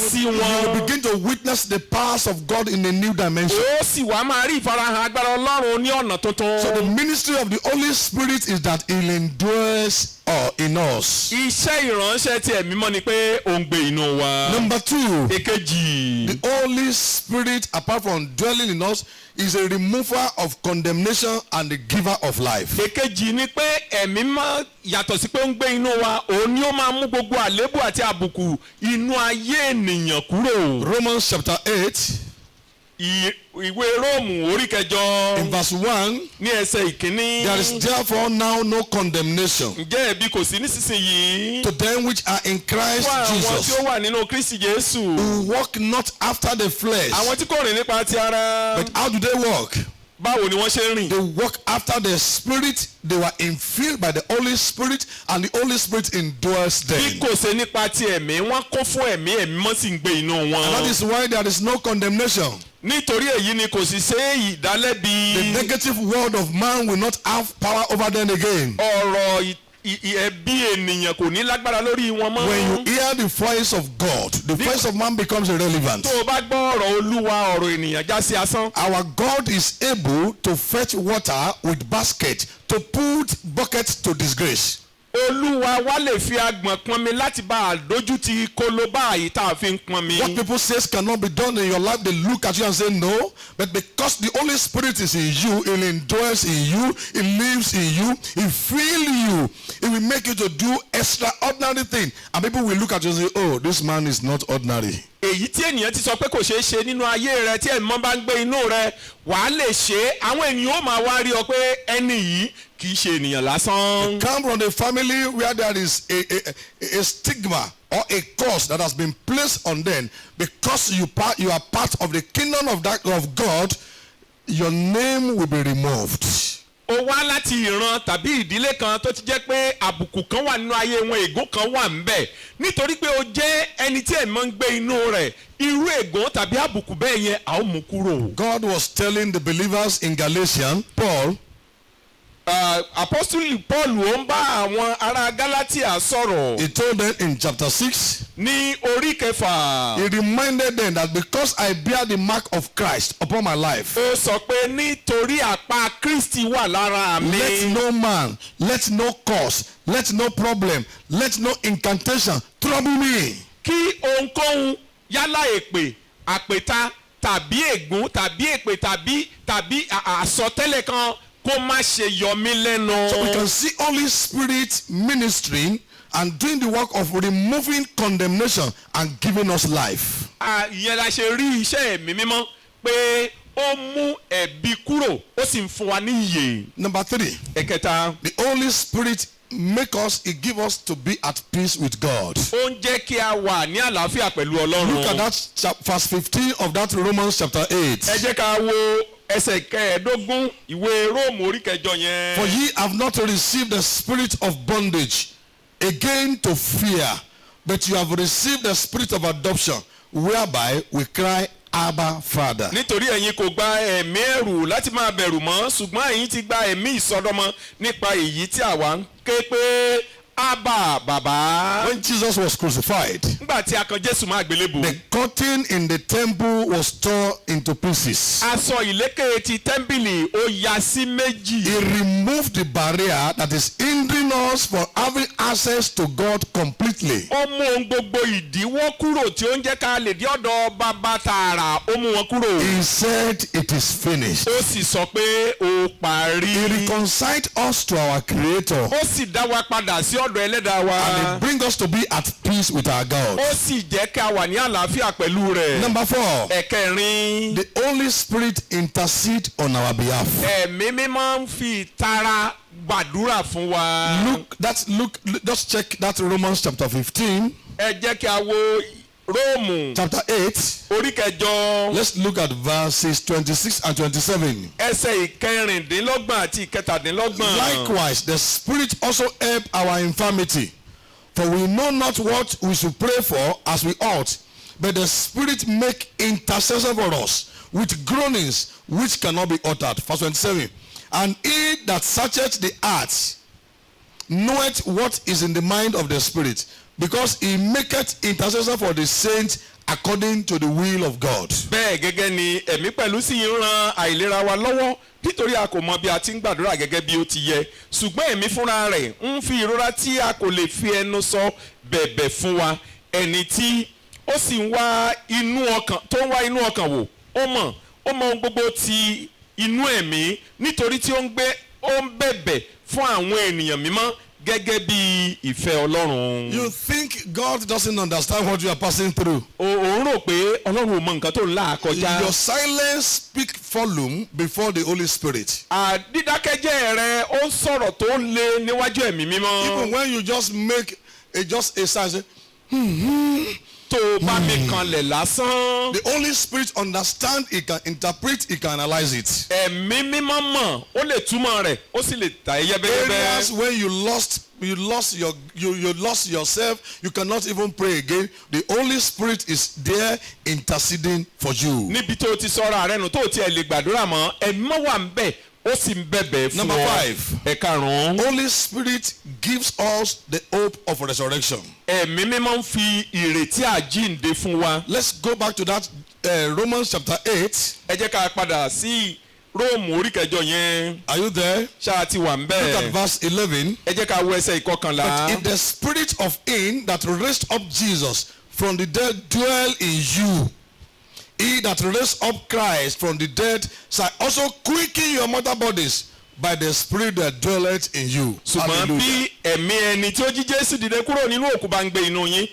sí You will wọn. begin to witness the powers of God in a new dimension. Ó sì wá máa rí ìfarahàn agbára Ọlọ́run ní ọ̀nà tuntun. So the ministry of the Holy Spirit is that He indwells in us. Iṣẹ́ ìránṣẹ́ tí ẹ̀mí mọ́ ni pé ó ń gbé inú wa. Number 2, Èkejì. the Holy Spirit, apart from dwelling in us, is a remover of condemnation and the giver of life. Èkejì ni pé ẹ̀mí mọ́ yàtọ̀ sí pé ó ń gbé inú wa, òun ni ó máa mú gbogbo àléébù àti àbùkù inú ayé ènìyàn kúrò. Romans chapter 8, Ìwé Róòmù orí kẹjọ in verse 1, ní ẹsẹ̀ ìkíní. there is therefore now no condemnation Ǹjẹ́ ẹ̀bi kò sí nísinsìnyí to them which are in Christ fún àwọn tí Jesus, ó wà nínú Kristi Jésù? who walk not after the flesh. Àwọn tí kò rìn nípa ti ara. But how do they walk? Báwo ni wọ́n ṣe ń rìn? They walk after the Spirit. They were infilled by the Holy Spirit, and the Holy Spirit indwells Bí them. kò ṣe nípa ti ẹ̀mí, wọ́n kún fún ẹ̀mí, ẹ̀mí mọ́ sì ń gbé inú And that wọn. is why there is no condemnation. Nítorí èyí ni kò sì ṣe ìdálẹ́bi. The negative word of man will not have power over them again. Ọ̀rọ̀ ẹ̀bi ènìyàn kò ní lágbára lórí wọn mọ́. When you hear the voice of God, the voice of man becomes irrelevant. tó o bá gbọ́ ọ̀rọ̀ olúwa ọ̀rọ̀ ènìyàn já sí asán. Our God is able to fetch water with basket, to put buckets to disgrace. olúwa wa lè fi agbọ̀n pọnmi láti bá a dójú ti kólóbá yìí tá a fi ń pọnmi. What people say cannot be done in your life, they look at you and say no. But because the Holy Spirit is in you, it indwells in you, it lives in you, it fills you, it will make you to do extraordinary things. And people will look at you and say, oh, this man is not ordinary. èyí tí ènìyàn ti sọ pé kò ṣeé ṣe nínú ayé rẹ tí ẹ̀mọ́ bá ń gbé inú rẹ wàá lè ṣe é. àwọn ènìyàn ó máa wá rí ọ pé ẹni yìí kì í ṣe ènìyàn lásán. Come from a family where there is a stigma or a curse that has been placed on them because you are part of the kingdom of God, your name will be removed. ó wá láti ìran tàbí ìdílé kan tó ti jẹ́ pé àbùkù kan wà nínú ayé wọn, ègún kan wà ńbẹ̀ nítorí pé ó jẹ́ ẹni tí ẹ̀mọ́ ń gbé inú rẹ̀. irú ègún tàbí àbùkù bẹ́ẹ̀ yẹn a ó mú kúrò. God was telling the believers in Galatians, Paul, apostoli Paul ó ń bá àwọn ará Galatia sọ̀rọ̀. he told them in chapter 6, ní orí kẹfà. he reminded them that because I bear the mark of Christ upon my life, ó sọ pé nítorí àpá Kristi wà lára mi. let no man, let no curse, let no problem, let no incantation trouble me. kí ohunkóhun yálà èpè àpèta tàbí ègún tàbí èpè tàbí àsọtẹ́lẹ̀ kan kó má ṣe yọ mí lẹ́nu. So we can see Holy Spirit ministering and doing the work of removing condemnation and giving us life. ìyẹn la ṣe rí iṣẹ́ ẹ̀mí mímọ́ pé ó mú ẹ̀bi kúrò ó sì ń fún wa ní ìyè. Number 3, ẹ̀kẹta. the Holy Spirit it give us to be at peace with God. ó ń jẹ́ kí a wà ní àlàáfíà pẹ̀lú Ọlọ́run. Look at that verse 15 of that Romans chapter 8. ẹ jẹ́ ká wo ẹsẹ̀ kẹẹ̀ẹ́dógún ìwé Róòmù orí kẹjọ yẹn. For ye have not received the spirit of bondage again to fear, but you have received the spirit of adoption, whereby we cry, Abba, Father. nítorí ẹ̀yin kò gba ẹ̀mí ẹ̀rù láti máa bẹ̀rù mọ́ ṣùgbọ́n ẹ̀yin ti gba ẹ̀mí ìsọdọmọ nípa èyí tí àwa ń ké pé Abba, Bàbá. When Jesus was crucified, nígbà tí a kan Jésù máa gbélébùú. the curtain in the temple was torn into pieces. aṣọ ìlékè ti tẹ́ḿpìlì ó ya sí méjì. He removed the barrier that is hindering us from having access to God completely. ó mú ohun gbogbo ìdíwọ́ kúrò tí ó ń jẹ́ ká lè dé ọ̀dọ̀ Bàbá tààrà ó mú wọn kúrò. He said it is finished. ó sì sọ pé ó parí. He reconciled us to our Creator. ó sì dá wa padà sí ọ̀dọ̀ ẹlẹ́dàá wa. And it brings us to be at peace with our God. ó sì jẹ́ ká wà ní àlàáfíà pẹ̀lú rẹ̀. Number 4, ẹ̀kẹrin. the Holy Spirit intercede on our behalf. ẹ̀mí mímọ́ ń fi ìtara gbàdúrà fún wa. Just check that Romans chapter 15, ẹ jẹ́ kí a wo Róòmù chapter 8. orí kẹjọ. Let's look at verses 26 and 27. ẹsẹ̀ ìkẹrìndínlọ́gbọ̀n àti ìkẹtàdínlọ́gbọ̀n. Likewise, the Spirit also help our infirmity, for we know not what we should pray for as we ought, but the Spirit make intercession for us with groanings which cannot be uttered. Verse 27. And he that searcheth the hearts knoweth what is in the mind of the Spirit, because he maketh intercession for the saints according to the will of God. bẹ́ẹ̀ gẹ́gẹ́ ni ẹ̀mí pẹ̀lú sì ń ran àìlera wa lọ́wọ́ nítorí a kò mọ bí a ti ń gbàdúrà gẹ́gẹ́ bí ó ti yẹ ṣùgbọ́n ẹ̀mí fúnra rẹ̀ ń fi ìrora tí a kò lè fi ẹnu sọ bẹ̀bẹ̀ fún wa ẹni tí ó sì ń wá inú ọkàn wò ó mọ ohun gbogbo ti inú ẹ̀mí nítorí tí ó ń bẹ̀bẹ̀ fún àwọn ènìyàn mímọ́ gẹ́gẹ́ bí ìfẹ́ Ọlọ́run. You think God doesn't understand what you are passing through? òun rò pé Ọlọ́run ò mọ nǹkan tó ń là kọjá. Your silence speak volume before the Holy Spirit. dídákẹ́jẹ́ rẹ ó ń sọ̀rọ̀ tó le níwájú ẹ̀mí mímọ́. Even when you just make a sign, tó bá mi kanlẹ̀ lásán. the Holy Spirit understand, he can interpret, he can analyze it. ẹ̀mí mímọ́ mọ̀ ó lè túmọ̀ rẹ̀ ó sì lè tà yẹ́bẹ́yẹ́bẹ́. Areas when you lost yourself, you cannot even pray again. The Holy Spirit is there interceding for you. níbi tó ti sọ̀rọ̀ rẹ̀ nù tó tiẹ̀ lè gbàdúrà mọ́ ẹ̀mí mọ́ wà ń bẹ̀ ó sì ń bẹ̀bẹ̀ fún Number ọ. 5. Ẹ̀karùn-ún. Holy Spirit gives us the hope of resurrection. Ẹ̀mí mímọ́ ń fi ìrètí àjíǹde fún wa. Let's go back to that Romans chapter 8. Ẹ jẹ́ ká padà sí Róòmù orí kẹjọ yẹn. Are you there? Ṣáà ti wà ń Look at bẹ́ẹ̀. verse 11. Ẹ jẹ́ ká wo ẹsẹ̀ ìkọkànlá. But if the spirit of him that raised up Jesus from the dead dwell in you, he that raised up Christ from the dead shall also quicken your mortal bodies by the spirit that dwelleth in you. Ṣùgbọ́n bí ẹ̀mí ẹni tí ó jí Jésù dìde kúrò nínú òkú bá ń gbé inú yín,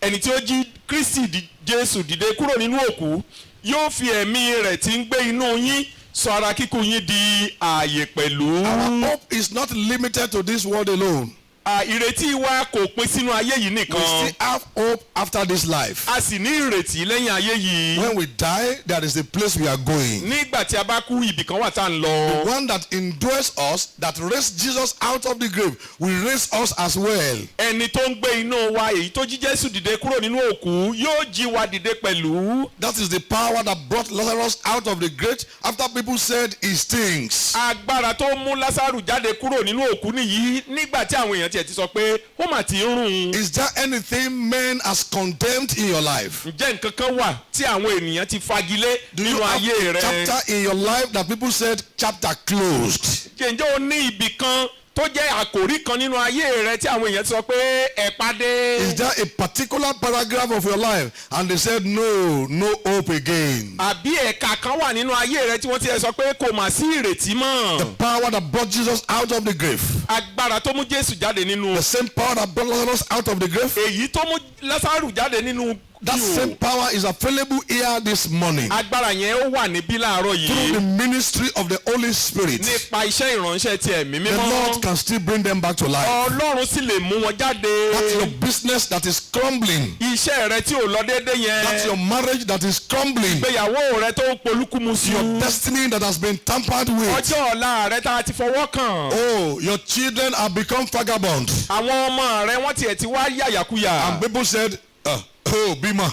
ẹni tí ó jí Kristi Jésù dìde kúrò nínú òkú yóò fi ẹ̀mí rẹ̀ tí ń gbé inú yín sọ ara kíkú yín di ààyè pẹ̀lú. Our hope is not limited to this world alone. Ìrètí wa kò pín sínú ayé yìí We nìkan. still have hope after this life. A sì ní ìrètí lẹ́yìn ayé yìí. When we die, there is a place we are going. Nígbà tí a bá kú, ibì kan wà tá à ń The lọ. one that endures us, that raised Jesus out of the grave, will raise us as well. Ẹni tó ń gbé inú wa, èyí tó jí Jésù dìde kúrò nínú òkú, yóò jí wa dìde pẹ̀lú. That is the power that brought Lazarus out of the grave after people said he stinks. Agbára tó mú Lásárù jáde kúrò nínú òkú nìyí nígbà tí àwọn èèyàn tiẹ̀ ti sọ pé ó mà ti ń rùn. Is there anything man has condemned in your life? Ǹjẹ́ nǹkan kan wà tí àwọn ènìyàn ti fagilé Do you nínú ayé have a rẹ? chapter in your life that people said chapter closed? Ǹjẹ́ o ní ibì kan tó jẹ́ àkòrí kan nínú ayé rẹ tí àwọn èèyàn ti sọ pé ẹ pàdé? Is there a particular paragraph of your life and they said no hope again? Àbí ẹ̀ka kan wà nínú ayé rẹ tí wọ́n ti sọ pé kò mà sí ìrètí mọ́? The power that brought Jesus out of the grave, Agbára tó mú Jésù jáde nínú. the same power that brought Lazarus out of the grave, Èyí tó mú Lásárù jáde nínú. that same power is available here this morning Agbára yẹn ó wà níbí láàárọ̀ through the yìí. ministry of the Holy Spirit. Nípa iṣẹ́ ìránṣẹ́ ti ẹ̀mí The Lord mímọ́. can still bring them back to life. Ọlọ́run sì lè mú wọn jáde. That's your business that is crumbling. Iṣẹ́ rẹ tí ò lọ déédé That's your yẹn. marriage that is crumbling. Ìgbéyàwó rẹ tó ń polúkúmuṣu. Your destiny that has been tampered with. Ọjọ́ ọ̀la rẹ tá a ti fọwọ́ kàn. Oh, your children have become vagabond. Àwọn ọmọ rẹ wọ́n tiẹ̀ ti wá yàyàkuyà. And people said, oh, Bima,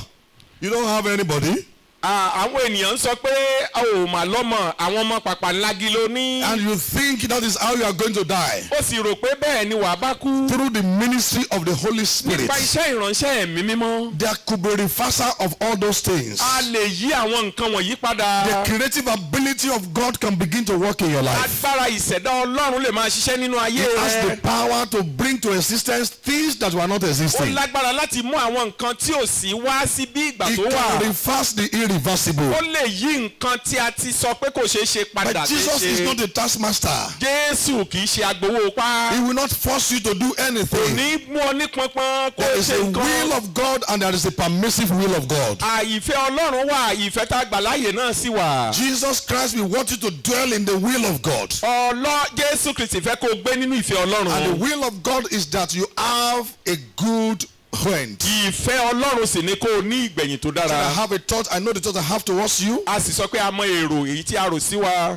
you don't have anybody. Àwọn ènìyàn ń sọ pé ò mà lọ́mọ, àwọn ọmọ pàpà ńlági ló ní. And you think that is how you are going to die. Ó sì rò pé bẹ́ẹ̀ ni wàá bá kú. Through the ministry of the Holy Spirit. Nípa iṣẹ́ ìránṣẹ́ ẹ̀mí mímọ́. There could be reversal of all those things. A lè yí àwọn nǹkan wọ̀nyí padà. The creative ability of God can begin to work in your life. Agbára ìṣẹ̀dá Ọlọ́run lè máa ṣiṣẹ́ nínú ayé It has the rẹ. power to bring to existence things that were not Ó existing. lágbára láti mú àwọn nǹkan tí ò sí wá sí bí ìgbà It tó wà. can reverse the irreversible. Ó lè yí nǹkan tí a ti sọ pé kò ṣeé ṣe padà But Jesus is not ṣe. a taskmaster. Jésù kì í ṣe agbowó pa. He will not force you to do Kò anything. ní mú ọ ní pọnpọn kó There is ṣe a will nǹkan. of God and there is a permissive will of God. Ìfẹ́ Ọlọ́run wà, ìfẹ́ tá a gbà láàyè náà sì wà. Jesus Christ will want you to dwell in the will of God. Jésù Kristi fẹ́ kó o gbé nínú ìfẹ́ And the Ọlọ́run. will of God is that you have a good end. Ìfẹ́ Ọlọ́run sì ni kó o ní ìgbẹ̀yìn tó So I dára. have a thought, I know the thought I have towards you. A sì sọ pé a mọ èrò èyí tí a rò sí wa.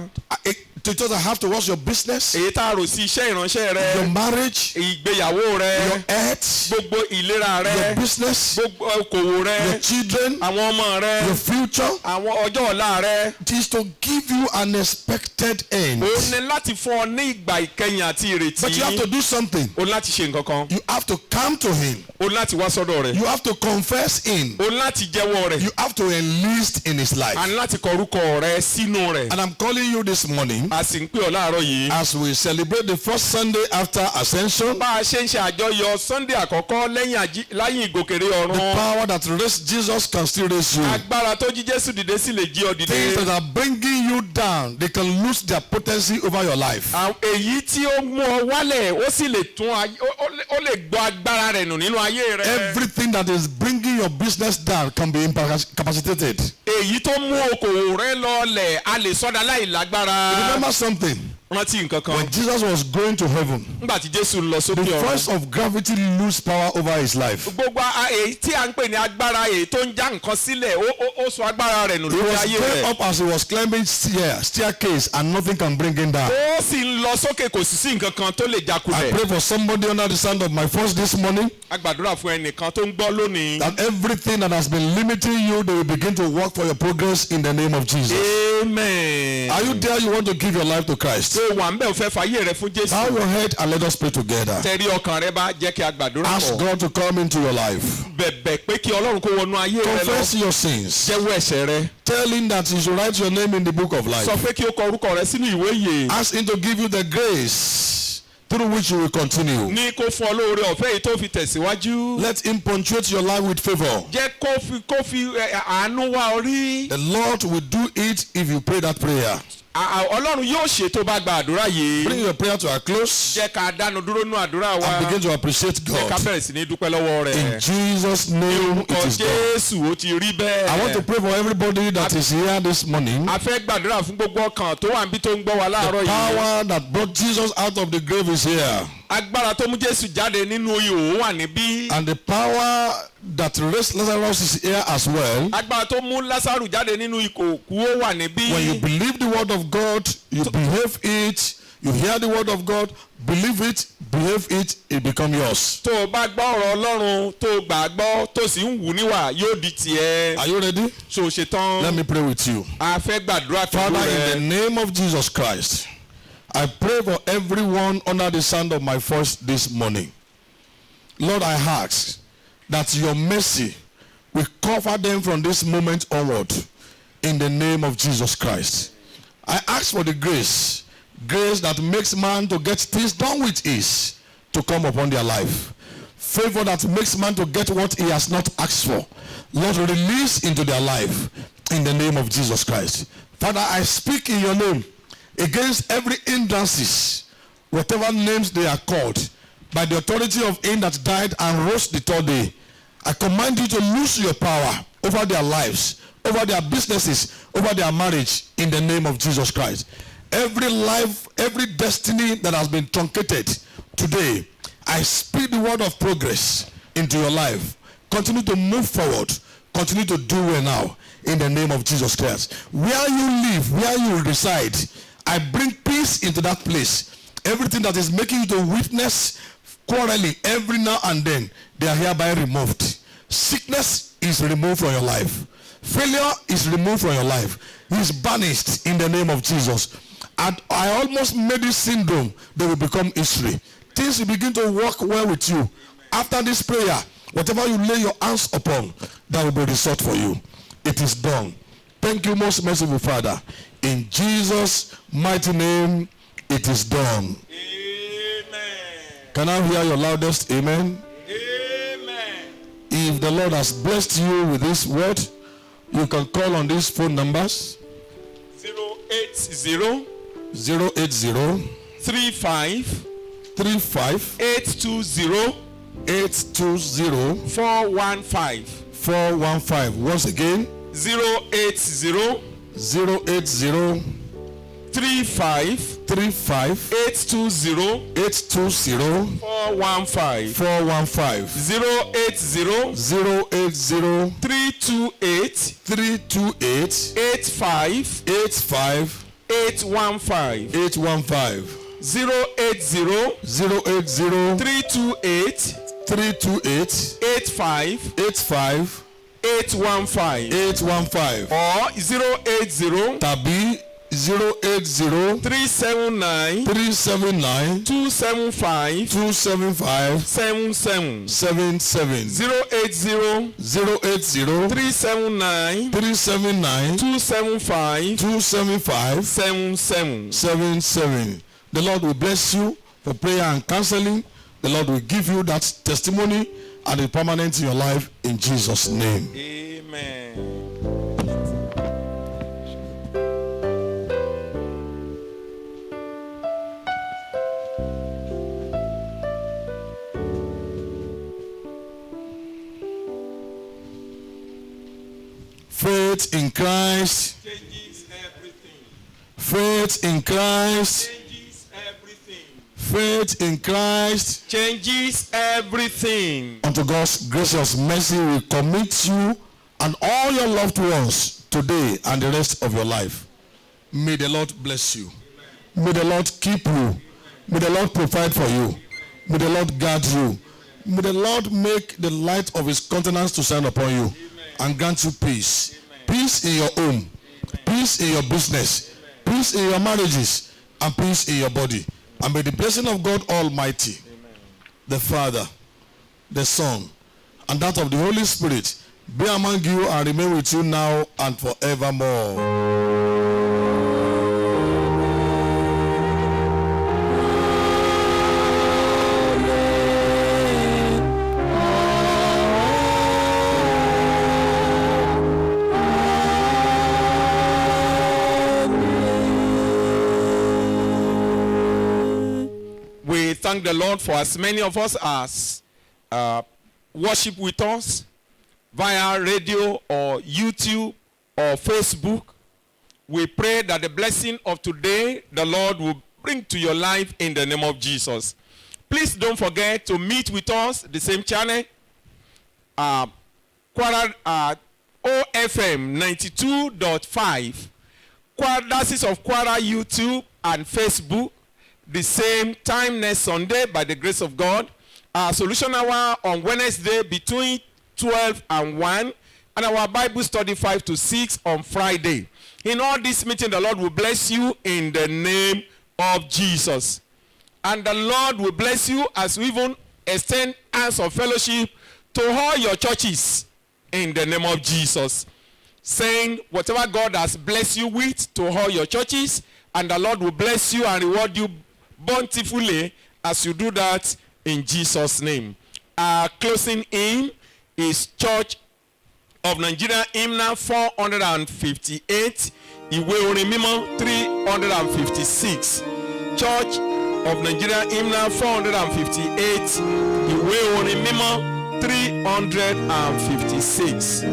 The thought I have towards your business, Èyí tá a rò sí iṣẹ́ ìránṣẹ́ rẹ. your marriage, Ìgbéyàwó rẹ. your health, Gbogbo ìlera your rẹ. business, Gbogbo okòwò rẹ. your children, Àwọn ọmọ rẹ. your future. Àwọn ọjọ́ ọ̀la rẹ. It is to give you an expected end. Ó ní láti fún ọ ní ìgbà ìkẹyìn àti But you have to ìrètí. do something. O ní láti ṣe nǹkan kan. You have to come to him. O ní láti wá sọ́dọ̀ rẹ̀. You have to confess him. O ní láti jẹ́wọ́ rẹ̀. You have to enlist in his life. A ní láti kọ orúkọ rẹ sínú rẹ̀. And I'm calling you this morning A sì ń pè ọ́ láàárọ̀ yìí. as we celebrate the first Sunday after ascension, Bá a ṣe ń ṣe àjọyọ̀ Sunday àkọ́kọ́ lẹ́yìn ìgòkèrè the ọ̀run. power that raised Jesus can still raise you. Agbára tó jí Jésù dìde sì lè jí ọ Things that dìde. are bringing you down, they can lose their potency over your life. Èyí tí ó mú ọ wálẹ̀ ó sì lè tún ó lè gbọ́ agbára rẹ̀ nù nínú ayé rẹ. Everything that is bringing your business down can be incapacitated. Èyí tó mú okòwò rẹ lọlẹ̀ a lè sọ́dà láì lágbára. Remember something. Rántí nǹkan kan. When Jesus was going to heaven, Nígbà tí Jésù lọ the sókè ọ̀run. force of gravity lose power over his life. Gbogbo èyí tí a ń pè ní agbára èyí tó ń já nǹkan sílẹ̀ ó sọ agbára rẹ̀ nù He lórí was ayé going rẹ̀. up as he was climbing staircase and nothing can bring him down. Ó sì ń lọ sókè kò sì sí nǹkan kan tó lè I jákulẹ̀. pray for somebody under the sound of my voice this morning A gbàdúrà fún ẹnìkan tó ń gbọ́ lónìí. that everything that has been limiting you, they will begin to work for your progress in the name of Jesus. Amen. Are you there? You want to give your life to Christ? Ṣé wà ń bẹ̀ fẹ́ fàyè rẹ fún Jésù? Bow your head and let us pray together. Tẹ̀rí ọkàn rẹ bá jẹ́ kí a gbàdúrà Ask pọ̀. God to come into your life. Bẹ̀bẹ̀ pé kí Ọlọ́run kó wọnú ayé rẹ lọ. Confess your sins. Jẹ́wọ́ ẹ̀ṣẹ̀ rẹ. Tell him that he should write your name in the book of life. Sọ pé kí o kọ orúkọ rẹ sínú ìwé ìyè. Ask him to give you the grace through which you will continue. Ní kó fún ọ lóore ọ̀fẹ́ yìí tó fi tẹ̀síwájú. Let him punctuate your life with favor. Jẹ́ kó fi àánú wá ọ rí. The Lord will do it if you pray that prayer. Ọlọ́run yóò ṣe tó bá gba àdúrà yìí. Bring your prayer to a close. Jẹ́ ká dánu dúró nú àdúrà wa. And begin to appreciate Jẹ́ ká God. bẹ̀rẹ̀ sí ní dúpẹ́ lọ́wọ́ rẹ̀. In Jesus' name it is done. Jésù ó ti rí bẹ́ẹ̀. I want to pray for everybody that is here this morning. A fẹ́ gbàdúrà fún gbogbo ọkàn tó wà níbí tó ń gbọ́ wa láàárọ̀ The yìí. power that brought Jesus out of the grave is here. Agbára tó mú Jésù jáde nínú ihò wà níbí. And the power that raised Lazarus is here as well. Agbára tó mú Lásárù jáde nínú ìkòkò ó wà níbí. When you believe the word of God, you behave it, you hear the word of God, believe it, behave it, it becomes yours. Tó o bá gbọ́ ọ̀rọ̀ Ọlọ́run tó o gbà gbọ́ tó sì ń wù níwà yóò di tiẹ̀. Are you ready? So ṣe tán. Let me pray with you. A fẹ́ gbàdúrà tó Father, rẹ̀. in the name of Jesus Christ, I pray for everyone under the sound of my voice this morning. Lord, I ask that your mercy will cover them from this moment onward in the name of Jesus Christ. I ask for the grace that makes man to get things done with ease to come upon their life. Favor that makes man to get what he has not asked for. Lord, release into their life in the name of Jesus Christ. Father, I speak in your name against every hindrances, whatever names they are called, by the authority of him that died and rose the third day. I command you to lose your power over their lives, over their businesses, over their marriage, in the name of Jesus Christ. Every life, every destiny that has been truncated today, I speak the word of progress into your life. Continue to move forward. Continue to do well now, in the name of Jesus Christ. Where you live, where you reside, I bring peace into that place. Everything that is making you to witness quarreling every now and then, they are hereby removed. Sickness is removed from your life. Failure is removed from your life. He is banished in the name of Jesus. And I almost made this syndrome, they will become history. Things will begin to work well with you. After this prayer, whatever you lay your hands upon, that will be the result for you. It is done. Thank you, most merciful Father. In Jesus' mighty name, it is done. Amen. Can I hear your loudest amen? Amen. If the Lord has blessed you with this word, you can call on these phone numbers. 080 080 35 35 820 820 415. 415. Once again, 080 080 35 35 820 820 415. 415. 080 080 328 328 85 85 815. 815. 080 080 328 328 85 85 815. 815. Or 080 Tabi 080 379 379 275 275 77. 77. 080 080 379 379 275 275 77. 77. The Lord will bless you for prayer and counseling. The Lord will give you that testimony and a permanent in your life in Jesus' name. Amen. Faith in Christ. Changes everything. Faith in Christ. Changes everything. Faith in Christ. Changes everything. Unto God's gracious mercy will commit you and all your loved ones today and the rest of your life. May the Lord bless you. May the Lord keep you. May the Lord provide for you. May the Lord guard you. May the Lord make the light of his countenance to shine upon you and grant you peace. Peace in your home. Peace peace in your business, peace in your marriages, and peace in your body. And may the blessing of God Almighty, the Father, the Son, and that of the Holy Spirit be among you and remain with you now and forevermore. We thank the Lord for as many of us as worship with us via radio or YouTube or Facebook. We pray that the blessing of today the Lord will bring to your life in the name of Jesus. Please don't forget to meet with us, the same channel, OFM 92.5, Diocese of Kwara YouTube and Facebook, the same time next Sunday by the grace of God. Our solution hour on Wednesday between 12 and 1, and our Bible study 5 to 6 on Friday. In all this meeting, the Lord will bless you in the name of Jesus. And the Lord will bless you as we even extend hands of fellowship to all your churches in the name of Jesus. Saying whatever God has blessed you with to all your churches, and the Lord will bless you and reward you bountifully as you do that in Jesus' name. Our closing hymn is Church of Nigeria Hymnal 458, Ìwé Orin Mímọ́ 356. Church of Nigeria Hymnal 458, Ìwé Orin Mímọ́ 356.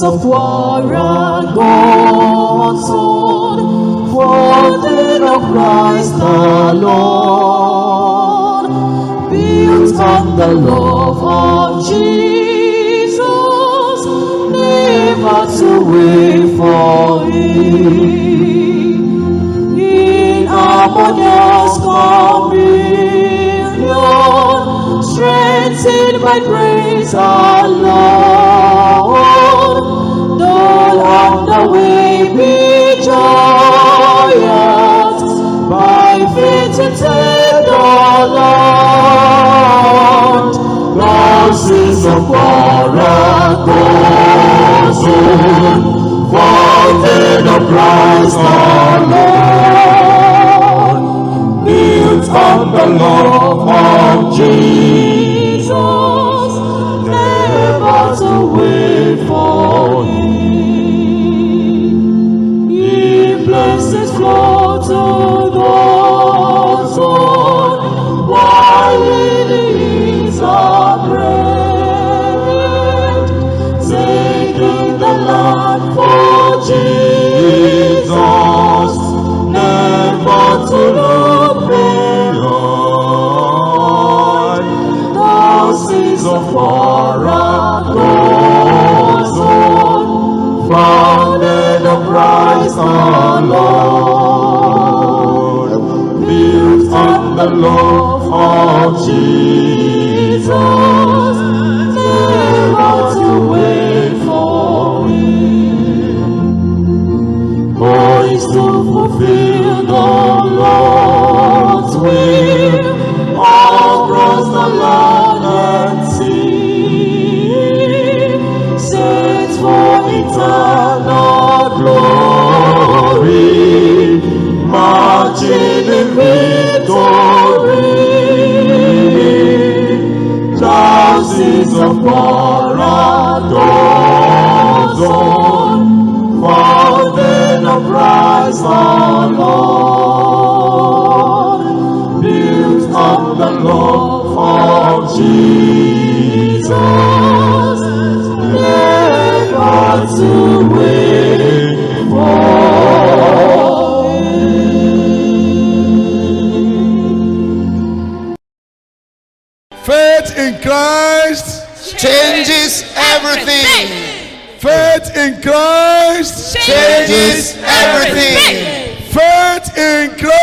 Of Kwara, God's Son, fountain of Christ the Lord, built on the love of Jesus, never to wait for Him. In harmonious communion, strengthened by grace alone, on the way be joyous, by faith in the Lord. Thousands of parables, fountain of Christ the Lord, built on the love of Jesus, never to wait for Him. Blessings flow to those who while lilies are on the love of Jesus, never to wait for Him. Oh, is to fulfill the Lord's will across the land and sea, set for eternal glory, marching in victory. Thousands of Paradon, fountain of Christ our Lord, built on the love of Jesus, never to wait for Faith in Christ changes everything. Faith in Christ Changes everything. Faith in Christ